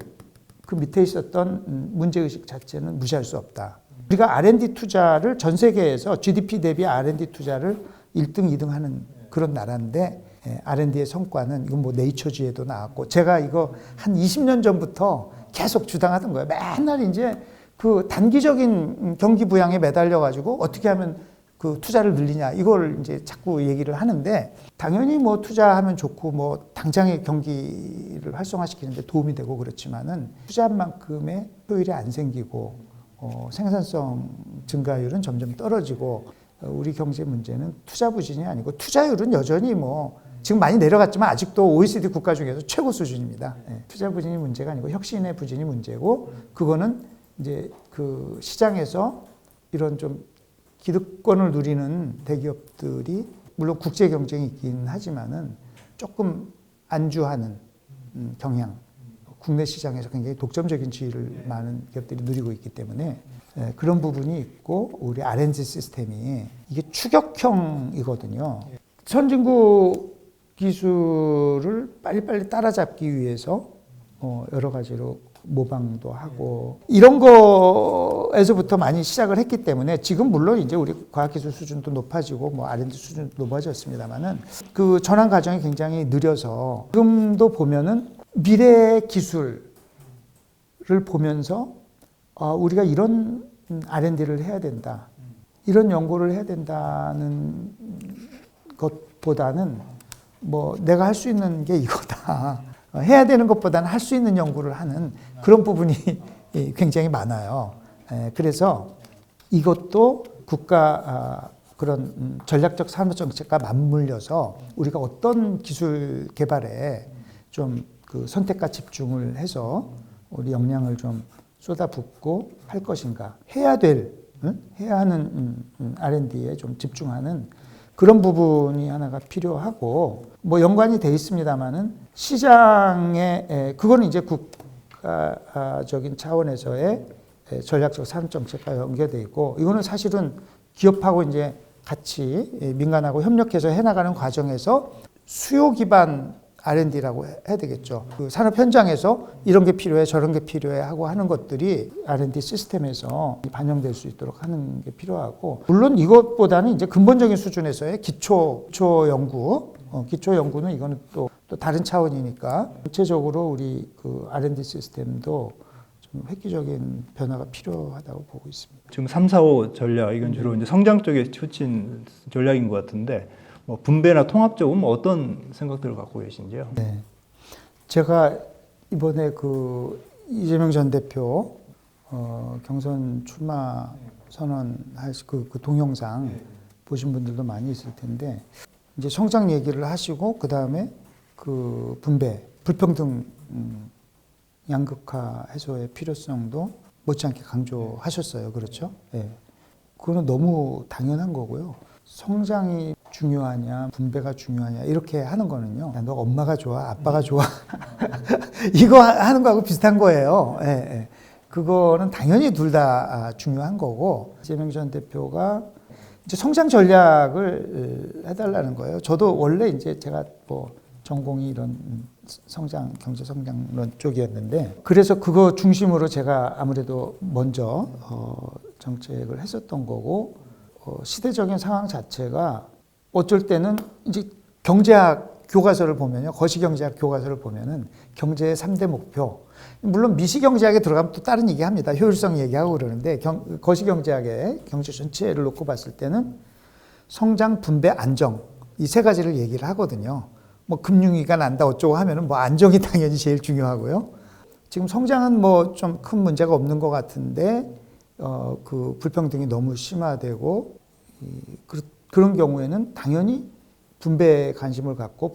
밑에 있었던 문제의식 자체는 무시할 수 없다. 우리가 R&D 투자를 전 세계에서 GDP 대비 R&D 투자를 1등, 2등 하는 그런 나라인데 R&D의 성과는 이건 뭐 네이처지에도 나왔고 제가 이거 한 20년 전부터 계속 주장하던 거예요. 맨날 이제 그 단기적인 경기 부양에 매달려 가지고 어떻게 하면 그 투자를 늘리냐 이걸 이제 자꾸 얘기를 하는데 당연히 뭐 투자하면 좋고 뭐 당장의 경기를 활성화시키는 데 도움이 되고 그렇지만은 투자한 만큼의 효율이 안 생기고 생산성 증가율은 점점 떨어지고 우리 경제 문제는 투자 부진이 아니고 투자율은 여전히 뭐 지금 많이 내려갔지만 아직도 OECD 국가 중에서 최고 수준입니다. 투자 부진이 문제가 아니고 혁신의 부진이 문제고 그거는 이제 그 시장에서 이런 좀 기득권을 누리는 대기업들이 물론 국제 경쟁이 있긴 하지만은 조금 안주하는 경향, 국내 시장에서 굉장히 독점적인 지위를 많은 기업들이 누리고 있기 때문에 그런 부분이 있고 우리 R&D 시스템이 이게 추격형이거든요. 선진국 기술을 빨리빨리 따라잡기 위해서 여러 가지로 모방도 하고 이런 거에서부터 많이 시작을 했기 때문에 지금 물론 이제 우리 과학기술 수준도 높아지고 뭐 R&D 수준도 높아졌습니다만은 그 전환 과정이 굉장히 느려서 지금도 보면은 미래의 기술을 보면서 우리가 이런 R&D를 해야 된다. 이런 연구를 해야 된다는 것보다는 뭐 내가 할 수 있는 게 이거다. 해야 되는 것보다는 할 수 있는 연구를 하는 그런 부분이 굉장히 많아요. 그래서 이것도 국가 그런 전략적 산업 정책과 맞물려서 우리가 어떤 기술 개발에 좀 그 선택과 집중을 해서 우리 역량을 좀 쏟아붓고 할 것인가. 해야 하는 R&D에 좀 집중하는 그런 부분이 하나가 필요하고 뭐 연관이 돼 있습니다만은 시장에 그거는 이제 국가적인 차원에서의 전략적 산업 정책과 연계돼 있고 이거는 사실은 기업하고 이제 같이 민간하고 협력해서 해나가는 과정에서 수요 기반 R&D라고 해야 되겠죠. 그 산업 현장에서 이런 게 필요해 저런 게 필요해 하고 하는 것들이 R&D 시스템에서 반영될 수 있도록 하는 게 필요하고 물론 이것보다는 이제 근본적인 수준에서의 기초 연구 기초 연구는 이거는 또 다른 차원이니까 전체적으로 우리 그 R&D 시스템도 좀 획기적인 변화가 필요하다고 보고 있습니다. 지금 3, 4, 5 전략 이건 주로 이제 성장 쪽에 치우친 전략인 것 같은데 뭐 분배나 통합 쪽은 뭐 어떤 생각들을 갖고 계신지요? 네, 제가 이번에 그 이재명 전 대표 경선 출마 선언할 그 동영상 보신 분들도 많이 있을 텐데 이제 성장 얘기를 하시고 그 다음에 그 분배, 불평등 양극화 해소의 필요성도 못지않게 강조하셨어요. 그렇죠? 네. 그거는 너무 당연한 거고요. 성장이 중요하냐, 분배가 중요하냐 이렇게 하는 거는요. 너 엄마가 좋아, 아빠가 좋아 이거 하는 거하고 비슷한 거예요. 예, 예. 그거는 당연히 둘 다 중요한 거고 이재명 전 대표가 이제 성장 전략을 해달라는 거예요. 저도 원래 이제 제가 뭐 전공이 이런 성장, 경제 성장론 쪽이었는데 그래서 그거 중심으로 제가 아무래도 먼저 정책을 했었던 거고 시대적인 상황 자체가 어쩔 때는 이제 경제학 교과서를 보면요. 거시경제학 교과서를 보면은 경제의 3대 목표. 물론 미시경제학에 들어가면 또 다른 얘기 합니다. 효율성 얘기하고 그러는데 거시경제학의 경제 전체를 놓고 봤을 때는 성장, 분배, 안정 이 세 가지를 얘기를 하거든요. 뭐 금융위기가 난다 어쩌고 하면은 뭐 안정이 당연히 제일 중요하고요. 지금 성장은 뭐 좀 큰 문제가 없는 것 같은데 그 불평등이 너무 심화되고 그런 경우에는 당연히 분배에 관심을 갖고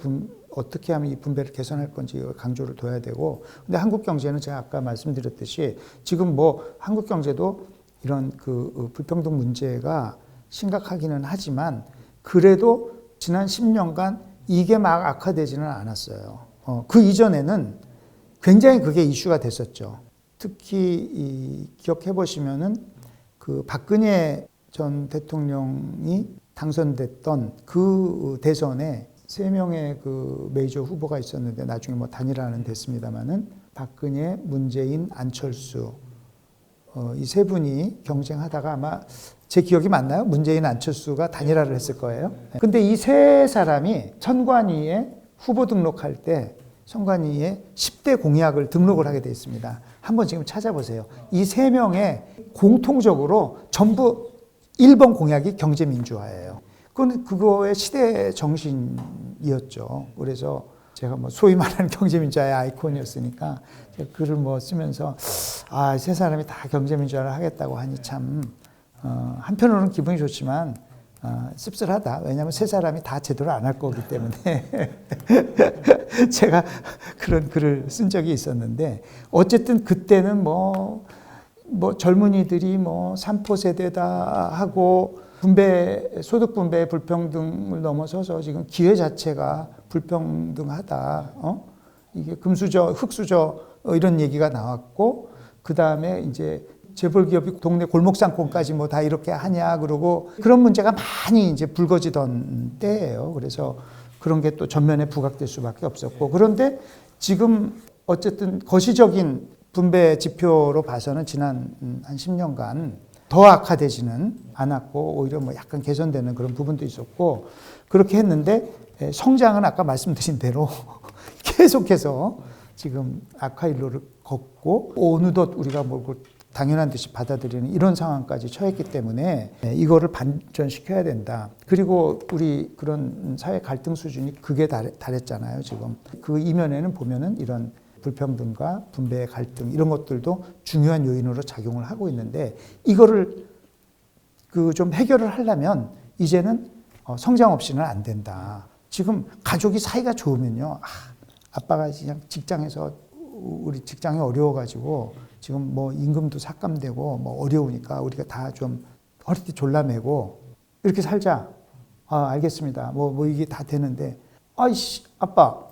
어떻게 하면 이 분배를 개선할 건지 강조를 둬야 되고 근데 한국 경제는 제가 아까 말씀드렸듯이 지금 뭐 한국 경제도 이런 그 불평등 문제가 심각하기는 하지만 그래도 지난 10년간 이게 막 악화되지는 않았어요. 그 이전에는 굉장히 그게 이슈가 됐었죠. 특히 기억해 보시면은 그 박근혜 전 대통령이 당선됐던 그 대선에 3명의 그 메이저 후보가 있었는데 나중에 뭐 단일화는 됐습니다만은 박근혜, 문재인, 안철수 이 세 분이 경쟁하다가 아마 제 기억이 맞나요? 문재인, 안철수가 단일화를 했을 거예요. 근데 이 세 사람이 선관위에 후보 등록할 때 선관위에 10대 공약을 등록을 하게 돼 있습니다. 한번 지금 찾아보세요. 이 세 명의 공통적으로 전부 1번 공약이 경제민주화예요. 그건 그거의 시대 정신이었죠. 그래서 제가 뭐 소위 말하는 경제민주화의 아이콘이었으니까 제가 글을 뭐 쓰면서 세 사람이 다 경제민주화를 하겠다고 하니 참 한편으로는 기분이 좋지만 씁쓸하다. 왜냐하면 세 사람이 다 제대로 안 할 거기 때문에 제가 그런 글을 쓴 적이 있었는데 어쨌든 그때는 뭐 젊은이들이 뭐 3포 세대다 하고 소득 분배 불평등을 넘어서서 지금 기회 자체가 불평등하다. 이게 금수저, 흑수저 이런 얘기가 나왔고 그 다음에 이제 재벌 기업이 동네 골목상권까지 뭐 다 이렇게 하냐 그러고 그런 문제가 많이 이제 불거지던 때예요. 그래서 그런 게 또 전면에 부각될 수밖에 없었고 그런데 지금 어쨌든 거시적인 분배 지표로 봐서는 지난 한 10년간 더 악화되지는 않았고 오히려 뭐 약간 개선되는 그런 부분도 있었고 그렇게 했는데 성장은 아까 말씀드린 대로 계속해서 지금 악화일로를 걷고 어느덧 우리가 뭐 당연한 듯이 받아들이는 이런 상황까지 처했기 때문에 이거를 반전시켜야 된다. 그리고 우리 그런 사회 갈등 수준이 극에 달했잖아요, 지금. 그 이면에는 보면은 이런 불평등과 분배의 갈등 이런 것들도 중요한 요인으로 작용을 하고 있는데 이거를 좀 해결을 하려면 이제는 성장 없이는 안 된다. 지금 가족이 사이가 좋으면요. 아빠가 그냥 직장에서 우리 직장이 어려워가지고 지금 뭐 임금도 삭감되고 뭐 어려우니까 우리가 다 좀 허리띠 졸라매고 이렇게 살자. 알겠습니다. 뭐 이게 다 되는데 아빠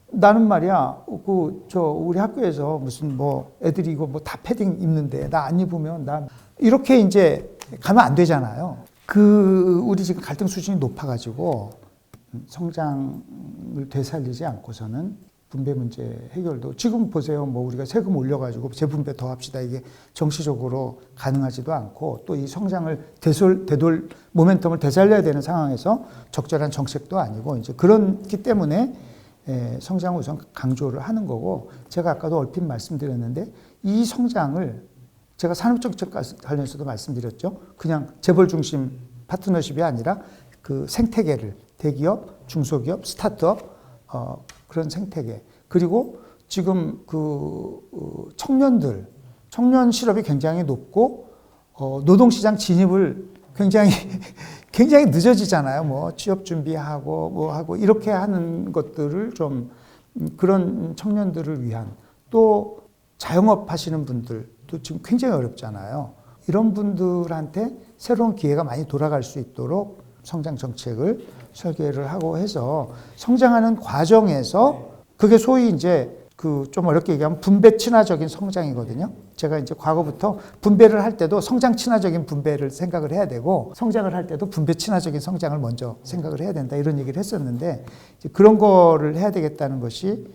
나는 말이야 우리 학교에서 무슨 뭐 애들이 이거 뭐 다 패딩 입는데 나 안 입으면 나 이렇게 이제 가면 안 되잖아요. 우리 지금 갈등 수준이 높아가지고 성장을 되살리지 않고서는 분배 문제 해결도 지금 보세요. 뭐 우리가 세금 올려가지고 재분배 더 합시다. 이게 정치적으로 가능하지도 않고 또 이 성장을 모멘텀을 되살려야 되는 상황에서 적절한 정책도 아니고 이제 그렇기 때문에 성장을 우선 강조를 하는 거고 제가 아까도 얼핏 말씀드렸는데 이 성장을 제가 산업정책 관련해서도 말씀드렸죠. 그냥 재벌 중심 파트너십이 아니라 그 생태계를 대기업, 중소기업, 스타트업 그런 생태계 그리고 지금 청년 실업이 굉장히 높고 노동시장 진입을 굉장히 늦어지잖아요. 뭐 취업 준비하고 뭐 하고 이렇게 하는 것들을 좀 그런 청년들을 위한 또 자영업 하시는 분들도 지금 굉장히 어렵잖아요. 이런 분들한테 새로운 기회가 많이 돌아갈 수 있도록 성장 정책을 설계를 하고 해서 성장하는 과정에서 그게 소위 이제 좀 어렵게 얘기하면 분배 친화적인 성장이거든요. 제가 이제 과거부터 분배를 할 때도 성장 친화적인 분배를 생각을 해야 되고 성장을 할 때도 분배 친화적인 성장을 먼저 생각을 해야 된다 이런 얘기를 했었는데 이제 그런 거를 해야 되겠다는 것이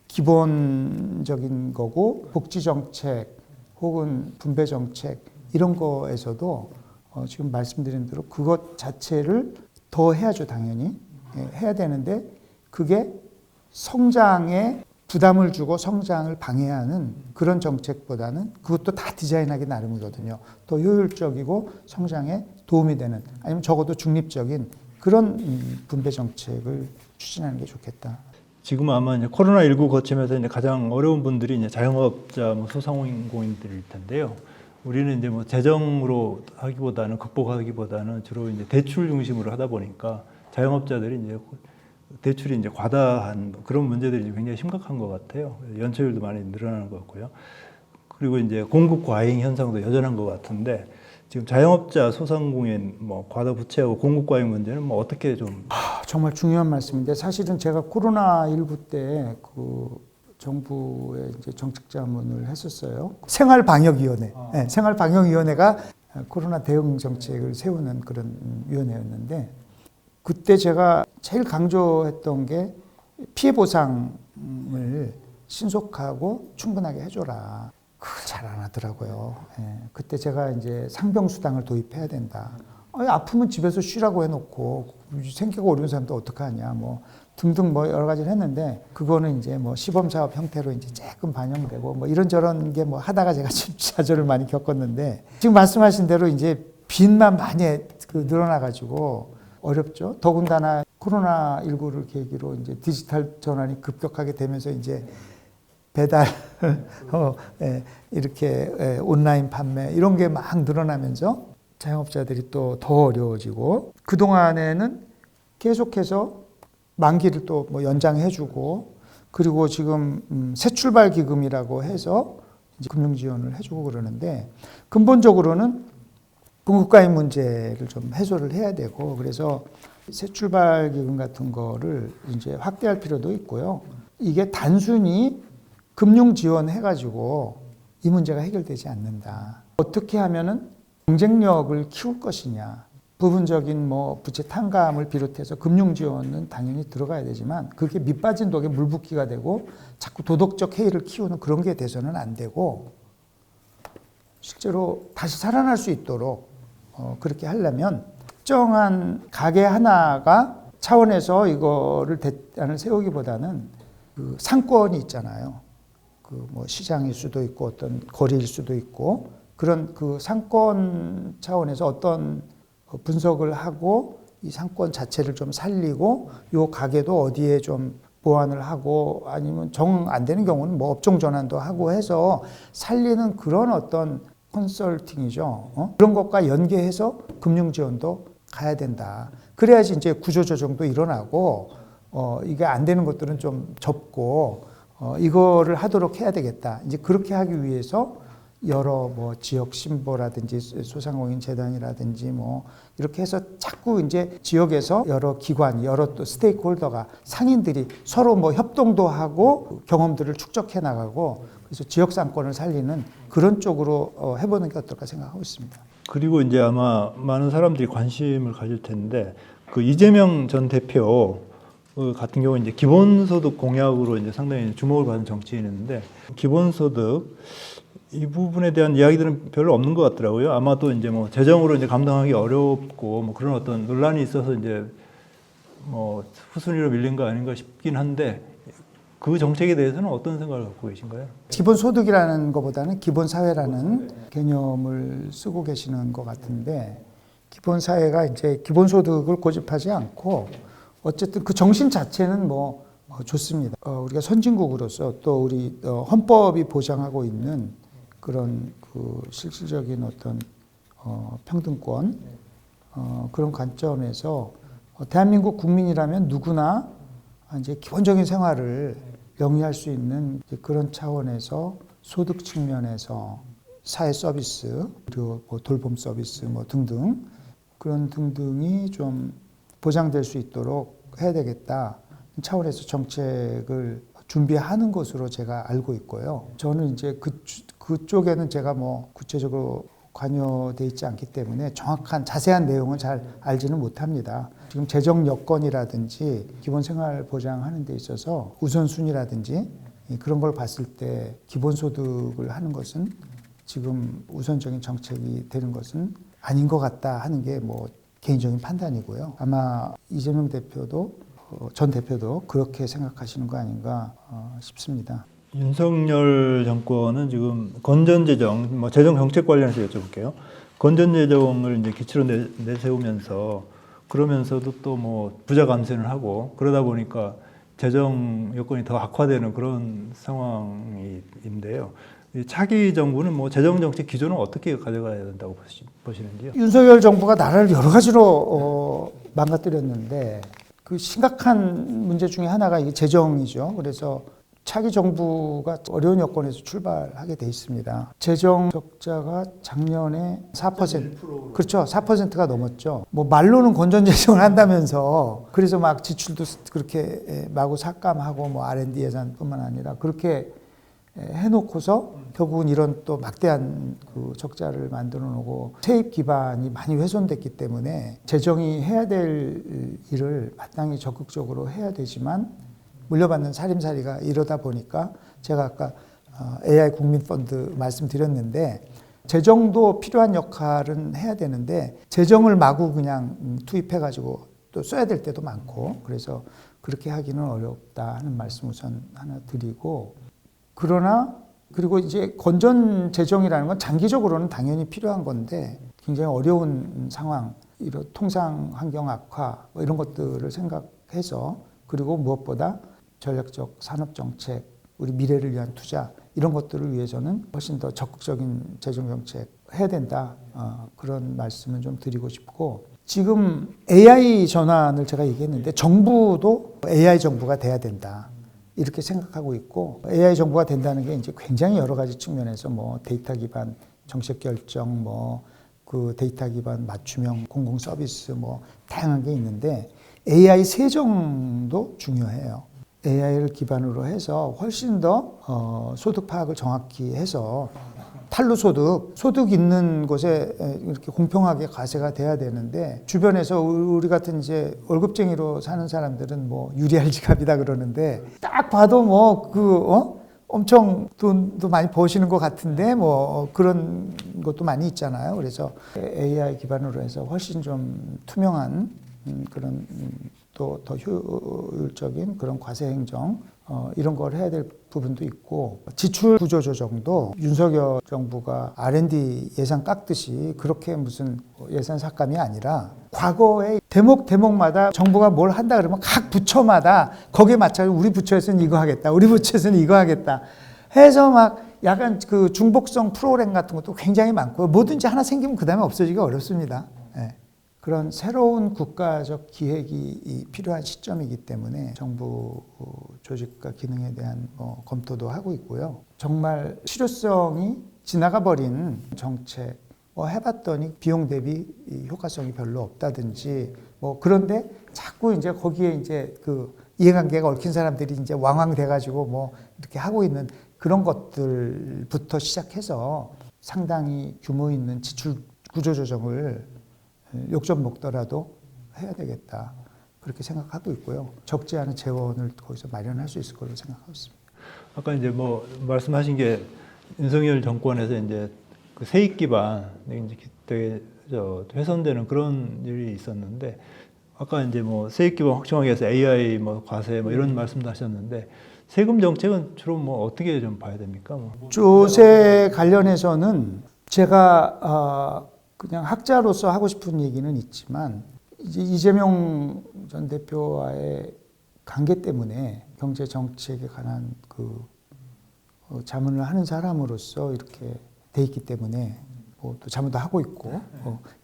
기본적인 거고 복지 정책 혹은 분배 정책 이런 거에서도 지금 말씀드린 대로 그것 자체를 더 해야죠, 당연히. 해야 되는데 그게 성장에 부담을 주고 성장을 방해하는 그런 정책보다는 그것도 다 디자인하기 나름이거든요. 더 효율적이고 성장에 도움이 되는 아니면 적어도 중립적인 그런 분배 정책을 추진하는 게 좋겠다. 지금 아마 이제 코로나19 거치면서 이제 가장 어려운 분들이 이제 자영업자, 소상공인들일 텐데요. 우리는 이제 뭐 재정으로 하기보다는 극복하기보다는 주로 이제 대출 중심으로 하다 보니까 자영업자들이 이제 대출이 이제 과다한 그런 문제들이 굉장히 심각한 것 같아요. 연체율도 많이 늘어나는 것 같고요. 그리고 이제 공급 과잉 현상도 여전한 것 같은데 지금 자영업자, 소상공인 뭐 과다 부채하고 공급 과잉 문제는 뭐 어떻게 좀 정말 중요한 말씀인데 사실은 제가 코로나19 때 정부에 이제 정책 자문을 했었어요. 생활방역위원회. 네, 생활방역위원회가 코로나 대응 정책을 세우는 그런 위원회였는데 그때 제가 제일 강조했던 게 피해 보상을 신속하고 충분하게 해줘라. 그걸 잘 안 하더라고요. 예. 그때 제가 이제 상병수당을 도입해야 된다. 아니, 아프면 집에서 쉬라고 해놓고 생계가 어려운 사람도 어떡하냐 뭐 등등 뭐 여러 가지를 했는데 그거는 이제 뭐 시범사업 형태로 이제 조금 반영되고 뭐 이런저런 게 뭐 하다가 제가 좀 좌절을 많이 겪었는데 지금 말씀하신 대로 이제 빚만 많이 늘어나가지고 어렵죠. 더군다나 코로나19를 계기로 이제 디지털 전환이 급격하게 되면서 이제 배달, 이렇게 온라인 판매 이런 게 막 늘어나면서 자영업자들이 또 더 어려워지고 그동안에는 계속해서 만기를 또 뭐 연장해주고 그리고 지금 새 출발 기금이라고 해서 이제 금융 지원을 해주고 그러는데 근본적으로는 공급과잉 문제를 좀 해소를 해야 되고 그래서 새 출발 기금 같은 거를 이제 확대할 필요도 있고요. 이게 단순히 금융 지원해가지고 이 문제가 해결되지 않는다. 어떻게 하면은 경쟁력을 키울 것이냐. 부분적인 뭐 부채 탕감을 비롯해서 금융 지원은 당연히 들어가야 되지만 그게 밑빠진 독에 물 붓기가 되고 자꾸 도덕적 해이를 키우는 그런 게 돼서는 안 되고 실제로 다시 살아날 수 있도록 그렇게 하려면 특정한 가게 하나가 차원에서 이거를 대안을 세우기보다는 그 상권이 있잖아요. 그 뭐 시장일 수도 있고 어떤 거리일 수도 있고 그런 그 상권 차원에서 어떤 분석을 하고 이 상권 자체를 좀 살리고 요 가게도 어디에 좀 보완을 하고 아니면 정 안 되는 경우는 뭐 업종 전환도 하고 해서 살리는 그런 어떤 컨설팅이죠. 그런 것과 연계해서 금융 지원도 가야 된다. 그래야지 이제 구조조정도 일어나고 이게 안 되는 것들은 좀 접고 이거를 하도록 해야 되겠다. 이제 그렇게 하기 위해서 여러 뭐 지역 신보라든지 소상공인 재단이라든지 뭐 이렇게 해서 자꾸 이제 지역에서 여러 기관, 여러 또 스테이크홀더가 상인들이 서로 뭐 협동도 하고 경험들을 축적해 나가고 그래서 지역 상권을 살리는 그런 쪽으로 해보는 게 어떨까 생각하고 있습니다. 그리고 이제 아마 많은 사람들이 관심을 가질 텐데 그 이재명 전 대표 같은 경우 이제 기본소득 공약으로 이제 상당히 주목을 받은 정치인인데 기본소득 이 부분에 대한 이야기들은 별로 없는 것 같더라고요. 아마도 이제 뭐 재정으로 이제 감당하기 어렵고 뭐 그런 어떤 논란이 있어서 이제 뭐 후순위로 밀린 거 아닌가 싶긴 한데 그 정책에 대해서는 어떤 생각을 갖고 계신가요? 기본소득이라는 것보다는 기본사회라는 개념을 쓰고 계시는 것 같은데 기본사회가 이제 기본소득을 고집하지 않고 어쨌든 그 정신 자체는 뭐 좋습니다. 우리가 선진국으로서 또 우리 헌법이 보장하고 있는 그런 그 실질적인 어떤 평등권 그런 관점에서 대한민국 국민이라면 누구나 이제 기본적인 생활을 영위할 수 있는 그런 차원에서 소득 측면에서 사회 서비스 그리고 뭐 돌봄 서비스 뭐 등등 그런 등등이 좀 보장될 수 있도록 해야 되겠다 차원에서 정책을 준비하는 것으로 제가 알고 있고요. 저는 이제 그쪽에는 제가 뭐 구체적으로 관여돼 있지 않기 때문에 정확한 자세한 내용은 잘 알지는 못합니다. 지금 재정 여건이라든지 기본 생활 보장하는 데 있어서 우선순위라든지 그런 걸 봤을 때 기본소득을 하는 것은 지금 우선적인 정책이 되는 것은 아닌 것 같다 하는 게 뭐 개인적인 판단이고요. 아마 이재명 대표도 전 대표도 그렇게 생각하시는 거 아닌가 싶습니다. 윤석열 정권은 지금 건전재정, 뭐 재정 정책 관련해서 여쭤볼게요. 건전재정을 이제 기치로 내세우면서 그러면서도 또 뭐 부자 감세를 하고 그러다 보니까 재정 여건이 더 악화되는 그런 상황인데요. 차기 정부는 뭐 재정 정책 기조는 어떻게 가져가야 된다고 보시는지요? 윤석열 정부가 나라를 여러 가지로 망가뜨렸는데 그 심각한 문제 중에 하나가 이게 재정이죠. 그래서 차기 정부가 어려운 여건에서 출발하게 돼 있습니다. 재정 적자가 작년에 4%, 그렇죠. 4%가 넘었죠. 뭐 말로는 건전재정을 한다면서 그래서 막 지출도 그렇게 마구 삭감하고 뭐 R&D 예산뿐만 아니라 그렇게 해놓고서 결국은 이런 또 막대한 그 적자를 만들어 놓고 세입 기반이 많이 훼손됐기 때문에 재정이 해야 될 일을 마땅히 적극적으로 해야 되지만 물려받는 살림살이가 이러다 보니까 제가 아까 AI 국민펀드 말씀드렸는데 재정도 필요한 역할은 해야 되는데 재정을 마구 그냥 투입해가지고 또 써야 될 때도 많고 그래서 그렇게 하기는 어렵다 하는 말씀 우선 하나 드리고 그러나 그리고 이제 건전 재정이라는 건 장기적으로는 당연히 필요한 건데 굉장히 어려운 상황 이런 통상 환경 악화 뭐 이런 것들을 생각해서 그리고 무엇보다 전략적 산업 정책 우리 미래를 위한 투자 이런 것들을 위해서는 훨씬 더 적극적인 재정 정책 해야 된다. 그런 말씀을 좀 드리고 싶고 지금 AI 전환을 제가 얘기했는데 정부도 AI 정부가 돼야 된다. 이렇게 생각하고 있고 AI 정부가 된다는 게 이제 굉장히 여러 가지 측면에서 뭐 데이터 기반 정책 결정 뭐 그 데이터 기반 맞춤형 공공 서비스 뭐 다양한 게 있는데 AI 세정도 중요해요. AI를 기반으로 해서 훨씬 더 소득 파악을 정확히 해서 탄로소득, 소득 있는 곳에 이렇게 공평하게 과세가 돼야 되는데 주변에서 우리 같은 이제 월급쟁이로 사는 사람들은 뭐 유리할 지갑이다 그러는데 딱 봐도 뭐 엄청 돈도 많이 버시는 것 같은데 뭐 그런 것도 많이 있잖아요. 그래서 AI 기반으로 해서 훨씬 좀 투명한 그런 또 더 효율적인 그런 과세 행정 이런 걸 해야 될 부분도 있고 지출 구조 조정도 윤석열 정부가 R&D 예산 깎듯이 그렇게 무슨 예산 삭감이 아니라 과거에 대목마다 정부가 뭘 한다 그러면 각 부처마다 거기에 맞춰서 우리 부처에서는 이거 하겠다 우리 부처에서는 이거 하겠다 해서 막 약간 그 중복성 프로그램 같은 것도 굉장히 많고요. 뭐든지 하나 생기면 그 다음에 없어지기가 어렵습니다. 네. 그런 새로운 국가적 기획이 필요한 시점이기 때문에 정부 조직과 기능에 대한 검토도 하고 있고요. 정말 실효성이 지나가 버린 정책 해봤더니 비용 대비 효과성이 별로 없다든지 그런데 자꾸 이제 거기에 이제 그 이해관계가 얽힌 사람들이 이제 왕왕 돼가지고 이렇게 하고 있는 그런 것들부터 시작해서 상당히 규모 있는 지출 구조 조정을 욕좀 먹더라도 해야 되겠다. 그렇게 생각하고 있고요. 적지 않은 재원을 거기서 마련할 수 있을 거로 생각하고 있습니다. 아까 이제 말씀하신 게 윤석열 정권에서 이제 그 세입 기반 이제 되게 훼손되는 그런 일이 있었는데 아까 이제 세입 기반 확충하기 위해서 AI 과세 이런 말씀도 하셨는데 세금 정책은 주로 어떻게 좀 봐야 됩니까? 조세 관련해서는 제가 그냥 학자로서 하고 싶은 얘기는 있지만 이제 이재명 전 대표와의 관계 때문에 경제 정책에 관한 그 자문을 하는 사람으로서 이렇게 돼 있기 때문에 또 자문도 하고 있고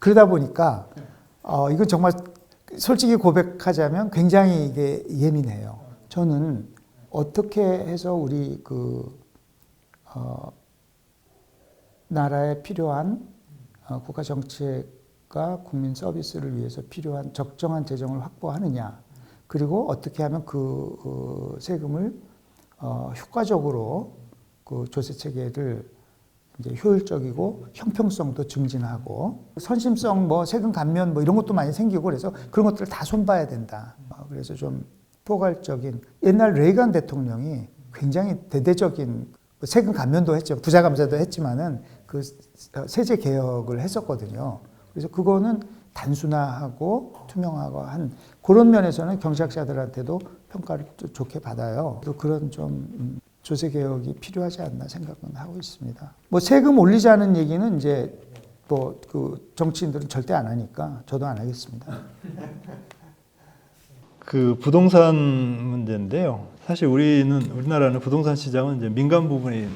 그러다 보니까 이건 정말 솔직히 고백하자면 굉장히 이게 예민해요. 저는 어떻게 해서 우리 그 나라에 필요한 국가 정책과 국민 서비스를 위해서 필요한 적정한 재정을 확보하느냐, 그리고 어떻게 하면 그 세금을 효과적으로 그 조세 체계를 이제 효율적이고 형평성도 증진하고 선심성 세금 감면 이런 것도 많이 생기고 그래서 그런 것들을 다 손봐야 된다. 그래서 좀 포괄적인 옛날 레이건 대통령이 굉장히 대대적인 세금 감면도 했죠. 부자 감세도 했지만은 그 세제 개혁을 했었거든요. 그래서 그거는 단순화하고 투명하고 한 그런 면에서는 경제학자들한테도 평가를 좋게 받아요. 또 그런 좀 조세 개혁이 필요하지 않나 생각은 하고 있습니다. 세금 올리자는 얘기는 이제 그 정치인들은 절대 안 하니까 저도 안 하겠습니다. 그 부동산 문제인데요. 사실 우리나라는 부동산 시장은 이제 민간 부분이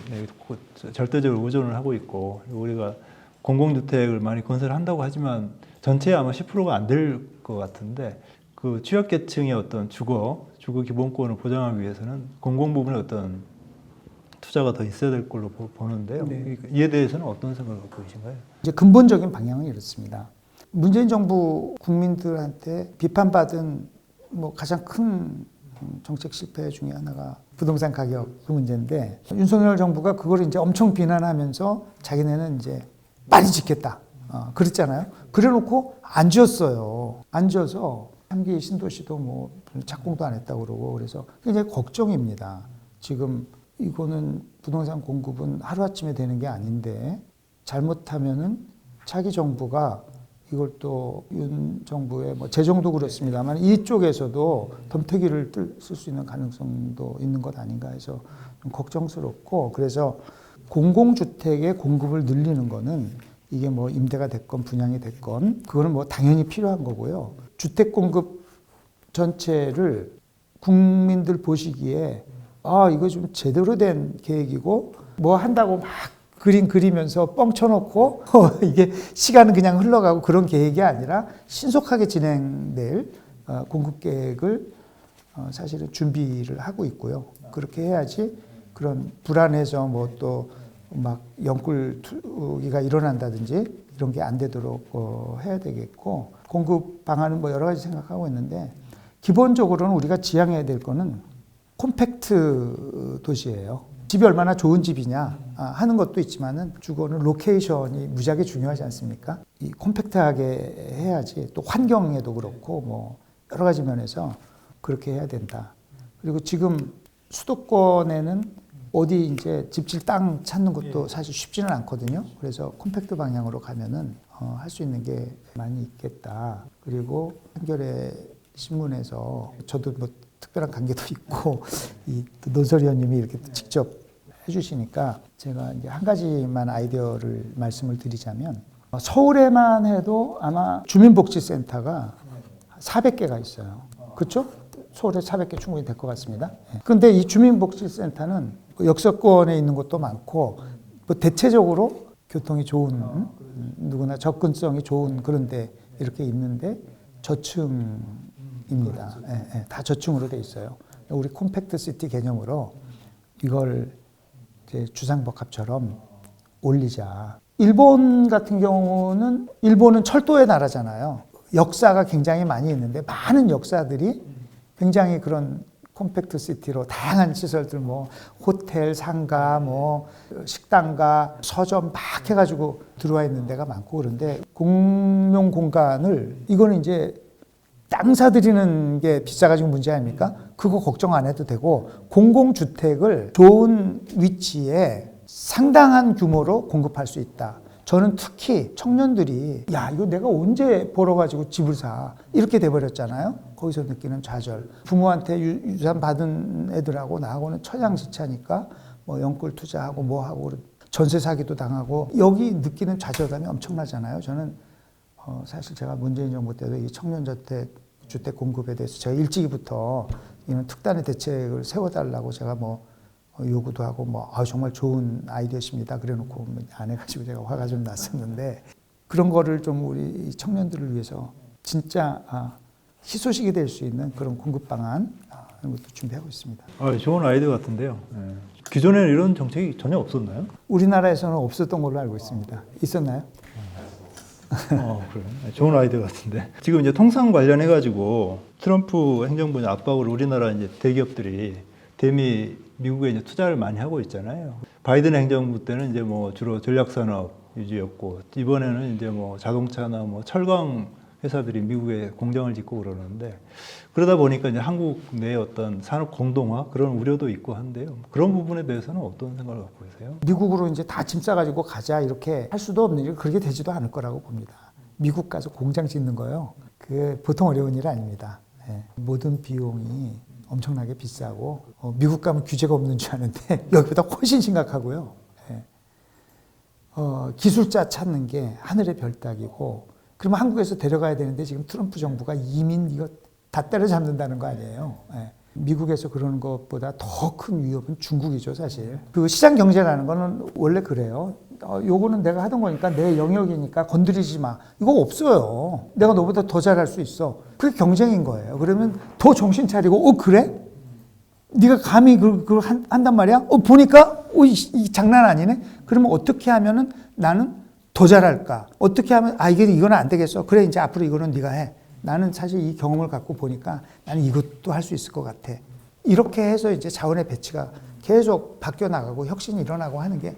절대적으로 의존을 하고 있고 우리가 공공주택을 많이 건설한다고 하지만 전체에 아마 10%가 안 될 것 같은데 그 취약계층의 어떤 주거 기본권을 보장하기 위해서는 공공 부분에 어떤 투자가 더 있어야 될 걸로 보는데요. 네. 이에 대해서는 어떤 생각을 갖고 계신가요? 이제 근본적인 방향은 이렇습니다. 문재인 정부 국민들한테 비판받은 가장 큰 정책 실패 중에 하나가 부동산 가격 그 문제인데 윤석열 정부가 그걸 이제 엄청 비난하면서 자기네는 이제 많이 짓겠다 그랬잖아요. 그래놓고 안 지었어요. 안 지어서 3기 신도시도 착공도 안 했다고 그러고 그래서 굉장히 걱정입니다. 지금 이거는 부동산 공급은 하루아침에 되는 게 아닌데 잘못하면은 차기 정부가 이걸 또 윤 정부의 뭐 재정도 그렇습니다만 이쪽에서도 덤태기를 쓸 수 있는 가능성도 있는 것 아닌가 해서 좀 걱정스럽고, 그래서 공공주택의 공급을 늘리는 거는 이게 뭐 임대가 됐건 분양이 됐건 그거는 뭐 당연히 필요한 거고요. 주택 공급 전체를 국민들 보시기에 아 이거 좀 제대로 된 계획이고 뭐 한다고 막 그림 그리면서 뻥 쳐놓고 이게 시간은 그냥 흘러가고 그런 계획이 아니라 신속하게 진행될 공급 계획을 사실은 준비를 하고 있고요. 그렇게 해야지 그런 불안해서 뭐 또 막 영끌 투기가 일어난다든지 이런 게 안 되도록 해야 되겠고, 공급 방안은 뭐 여러 가지 생각하고 있는데 기본적으로는 우리가 지향해야 될 거는 콤팩트 도시예요. 집이 얼마나 좋은 집이냐 하는 것도 있지만은 주거는 로케이션이 무지하게 중요하지 않습니까? 이 콤팩트하게 해야지 또 환경에도 그렇고 뭐 여러 가지 면에서 그렇게 해야 된다. 그리고 지금 수도권에는 어디 이제 집질 땅 찾는 것도 사실 쉽지는 않거든요. 그래서 콤팩트 방향으로 가면은 할 수 있는 게 많이 있겠다. 그리고 한겨레 신문에서 저도 뭐 특별한 관계도 있고 이 노설 의원님이 이렇게 직접 해주시니까 제가 이제 한 가지만 아이디어를 말씀을 드리자면 서울에만 해도 아마 주민복지센터가 400개가 있어요. 그렇죠? 서울에 400개 충분히 될 것 같습니다. 그런데 이 주민복지센터는 역세권에 있는 것도 많고 뭐 대체적으로 교통이 좋은 누구나 접근성이 좋은 그런 데 이렇게 있는데 저층입니다. 예, 예, 다 저층으로 돼 있어요. 우리 콤팩트 시티 개념으로 이걸 이제 주상복합처럼 올리자. 일본 같은 경우는 일본은 철도의 나라잖아요. 역사가 굉장히 많이 있는데 많은 역사들이 굉장히 그런 콤팩트 시티로 다양한 시설들 뭐 호텔, 상가, 뭐 식당가, 서점 막 해가지고 들어와 있는 데가 많고, 그런데 공용 공간을 이거는 이제 땅 사들이는 게 비싸가지고 문제 아닙니까? 그거 걱정 안 해도 되고 공공주택을 좋은 위치에 상당한 규모로 공급할 수 있다. 저는 특히 청년들이 야 이거 내가 언제 벌어가지고 집을 사 이렇게 돼버렸잖아요. 거기서 느끼는 좌절. 부모한테 유산 받은 애들하고 나하고는 처장지차니까 뭐 영끌 투자하고 뭐 하고 전세 사기도 당하고 여기 느끼는 좌절감이 엄청나잖아요. 저는 사실 제가 문재인 정부 때도 이 주택 공급에 대해서 제가 일찍이부터 이런 특단의 대책을 세워달라고 제가 뭐 요구도 하고 뭐 정말 좋은 아이디어십니다. 그래놓고 안 해가지고 제가 화가 좀 났었는데 그런 거를 좀 우리 청년들을 위해서 진짜 희소식이 될 수 있는 그런 공급 방안 이런 것도 준비하고 있습니다. 좋은 아이디어 같은데요. 네. 기존에는 이런 정책이 전혀 없었나요? 우리나라에서는 없었던 걸로 알고 있습니다. 있었나요? 그래. 좋은 아이디어 같은데. 지금 이제 통상 관련해가지고 트럼프 행정부의 압박으로 우리나라 이제 대기업들이 대미 미국에 이제 투자를 많이 하고 있잖아요. 바이든 행정부 때는 이제 뭐 주로 전략산업 위주였고 이번에는 이제 뭐 자동차나 뭐 철강 회사들이 미국에 공장을 짓고 그러는데 그러다 보니까 이제 한국 내 어떤 산업 공동화 그런 우려도 있고 한데요. 그런 부분에 대해서는 어떤 생각을 갖고 계세요? 미국으로 이제 다 짐 싸가지고 가자 이렇게 할 수도 없는 일, 그렇게 되지도 않을 거라고 봅니다. 미국 가서 공장 짓는 거요. 그게 보통 어려운 일 아닙니다. 예. 모든 비용이 엄청나게 비싸고 미국 가면 규제가 없는 줄 아는데 여기보다 훨씬 심각하고요. 예. 기술자 찾는 게 하늘의 별 따기고 그러면 한국에서 데려가야 되는데 지금 트럼프 정부가 이민 이거 다 때려잡는다는 거 아니에요. 예. 미국에서 그러는 것보다 더 큰 위협은 중국이죠, 사실. 그 시장 경제라는 거는 원래 그래요. 요거는 내가 하던 거니까 내 영역이니까 건드리지 마. 이거 없어요. 내가 너보다 더 잘할 수 있어. 그게 경쟁인 거예요. 그러면 더 정신 차리고, 그래? 네가 감히 그걸 한단 말이야? 보니까, 이 장난 아니네? 그러면 어떻게 하면은 나는 더 잘할까? 어떻게 하면, 이거는 안 되겠어. 그래, 이제 앞으로 이거는 네가 해. 나는 사실 이 경험을 갖고 보니까 나는 이것도 할 수 있을 것 같아. 이렇게 해서 이제 자원의 배치가 계속 바뀌어 나가고 혁신이 일어나고 하는 게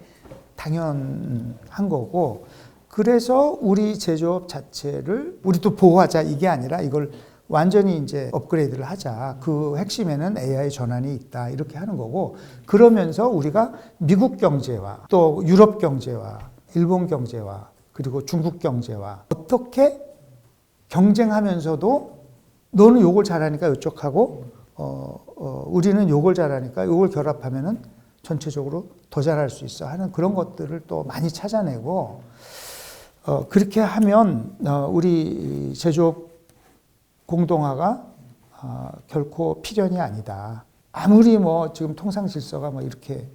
당연한 거고, 그래서 우리 제조업 자체를 우리도 보호하자 이게 아니라 이걸 완전히 이제 업그레이드를 하자. 그 핵심에는 AI 전환이 있다. 이렇게 하는 거고, 그러면서 우리가 미국 경제와 또 유럽 경제와 일본 경제와 그리고 중국 경제와 어떻게 경쟁하면서도 너는 요걸 잘하니까 이쪽하고 우리는 요걸 잘하니까 요걸 결합하면은 전체적으로 더 잘할 수 있어 하는 그런 것들을 또 많이 찾아내고 그렇게 하면 우리 제조업 공동화가 결코 필연이 아니다. 아무리 뭐 지금 통상 질서가 뭐 이렇게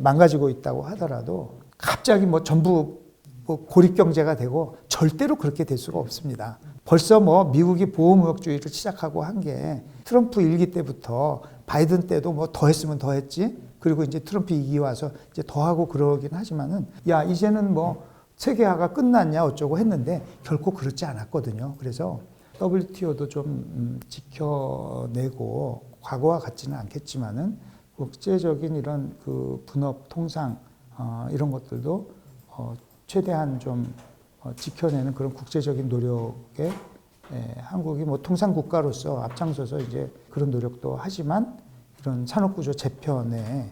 망가지고 있다고 하더라도 갑자기 뭐 전부 뭐 고립 경제가 되고 절대로 그렇게 될 수가 없습니다. 벌써 뭐 미국이 보호무역주의를 시작하고 한 게 트럼프 1기 때부터 바이든 때도 뭐 더 했으면 더 했지. 그리고 이제 트럼프 2기 와서 이제 더 하고 그러긴 하지만은 야, 이제는 뭐 세계화가 끝났냐 어쩌고 했는데 결코 그렇지 않았거든요. 그래서 WTO도 좀 지켜내고 과거와 같지는 않겠지만은 국제적인 이런 그 분업 통상 이런 것들도 최대한 좀 지켜내는 그런 국제적인 노력에 한국이 뭐 통상 국가로서 앞장서서 이제 그런 노력도 하지만 이런 산업구조 재편에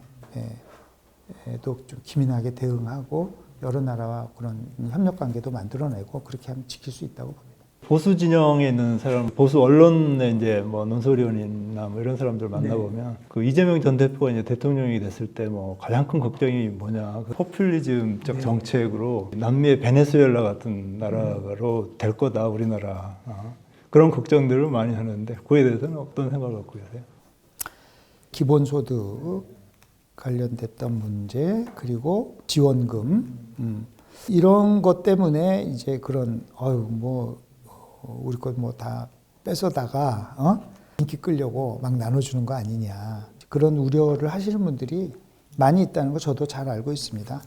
또 좀 기민하게 대응하고 여러 나라와 그런 협력관계도 만들어내고 그렇게 하면 지킬 수 있다고 봅니다. 보수 진영에 있는 사람, 보수 언론에 이제 뭐 논설위원이나 뭐 이런 사람들 만나보면 그 이재명 전 대표가 이제 대통령이 됐을 때 뭐 가장 큰 걱정이 뭐냐, 그 포퓰리즘적 정책으로 남미의 베네수엘라 같은 나라로 될 거다 우리나라. 그런 걱정들을 많이 하는데 그에 대해서는 어떤 생각을 갖고 계세요? 기본소득 관련됐던 문제 그리고 지원금 이런 것 때문에 이제 그런 우리 것 뭐 다 뺏어다가 인기 끌려고 막 나눠주는 거 아니냐 그런 우려를 하시는 분들이 많이 있다는 거 저도 잘 알고 있습니다.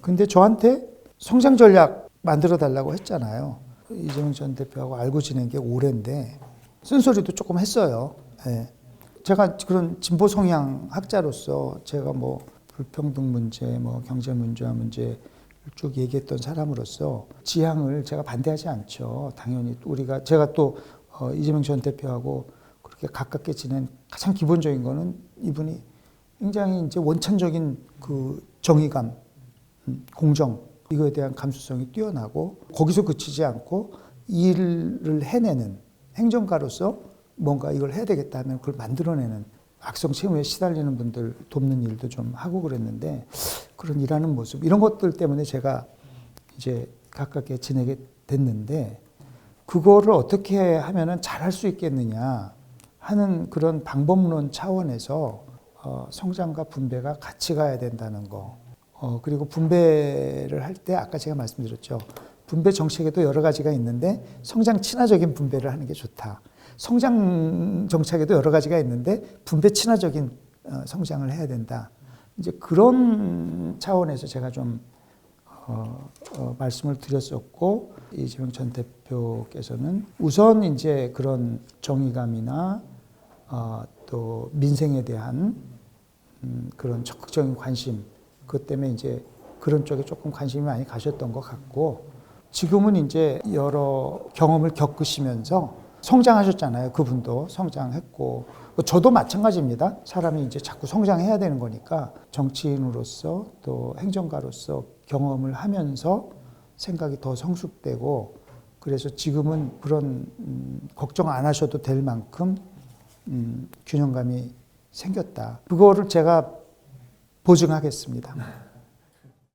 근데 저한테 성장 전략 만들어 달라고 했잖아요. 이재명 전 대표하고 알고 지낸 게 오랜데 쓴소리도 조금 했어요. 제가 그런 진보 성향 학자로서 제가 뭐 불평등 문제, 뭐 경제 문제와 문제 쭉 얘기했던 사람으로서 지향을 제가 반대하지 않죠. 당연히 제가 또 이재명 전 대표하고 그렇게 가깝게 지낸 가장 기본적인 거는 이분이 굉장히 이제 원천적인 그 정의감, 공정 이거에 대한 감수성이 뛰어나고 거기서 그치지 않고 일을 해내는 행정가로서 뭔가 이걸 해야 되겠다 하면 그걸 만들어내는 악성 채무에 시달리는 분들 돕는 일도 좀 하고 그랬는데 그런 일하는 모습 이런 것들 때문에 제가 이제 가깝게 지내게 됐는데 그거를 어떻게 하면은 잘할 수 있겠느냐 하는 그런 방법론 차원에서 성장과 분배가 같이 가야 된다는 거 그리고 분배를 할 때 아까 제가 말씀드렸죠. 분배 정책에도 여러 가지가 있는데 성장 친화적인 분배를 하는 게 좋다. 성장 정책에도 여러 가지가 있는데 분배 친화적인 성장을 해야 된다. 이제 그런 차원에서 제가 좀 말씀을 드렸었고 이재명 전 대표께서는 우선 이제 그런 정의감이나 또 민생에 대한 그런 적극적인 관심 그것 때문에 이제 그런 쪽에 조금 관심이 많이 가셨던 것 같고 지금은 이제 여러 경험을 겪으시면서 성장하셨잖아요. 그분도 성장했고 저도 마찬가지입니다. 사람이 이제 자꾸 성장해야 되는 거니까 정치인으로서 또 행정가로서 경험을 하면서 생각이 더 성숙되고 그래서 지금은 그런 걱정 안 하셔도 될 만큼 균형감이 생겼다. 그거를 제가 보증하겠습니다.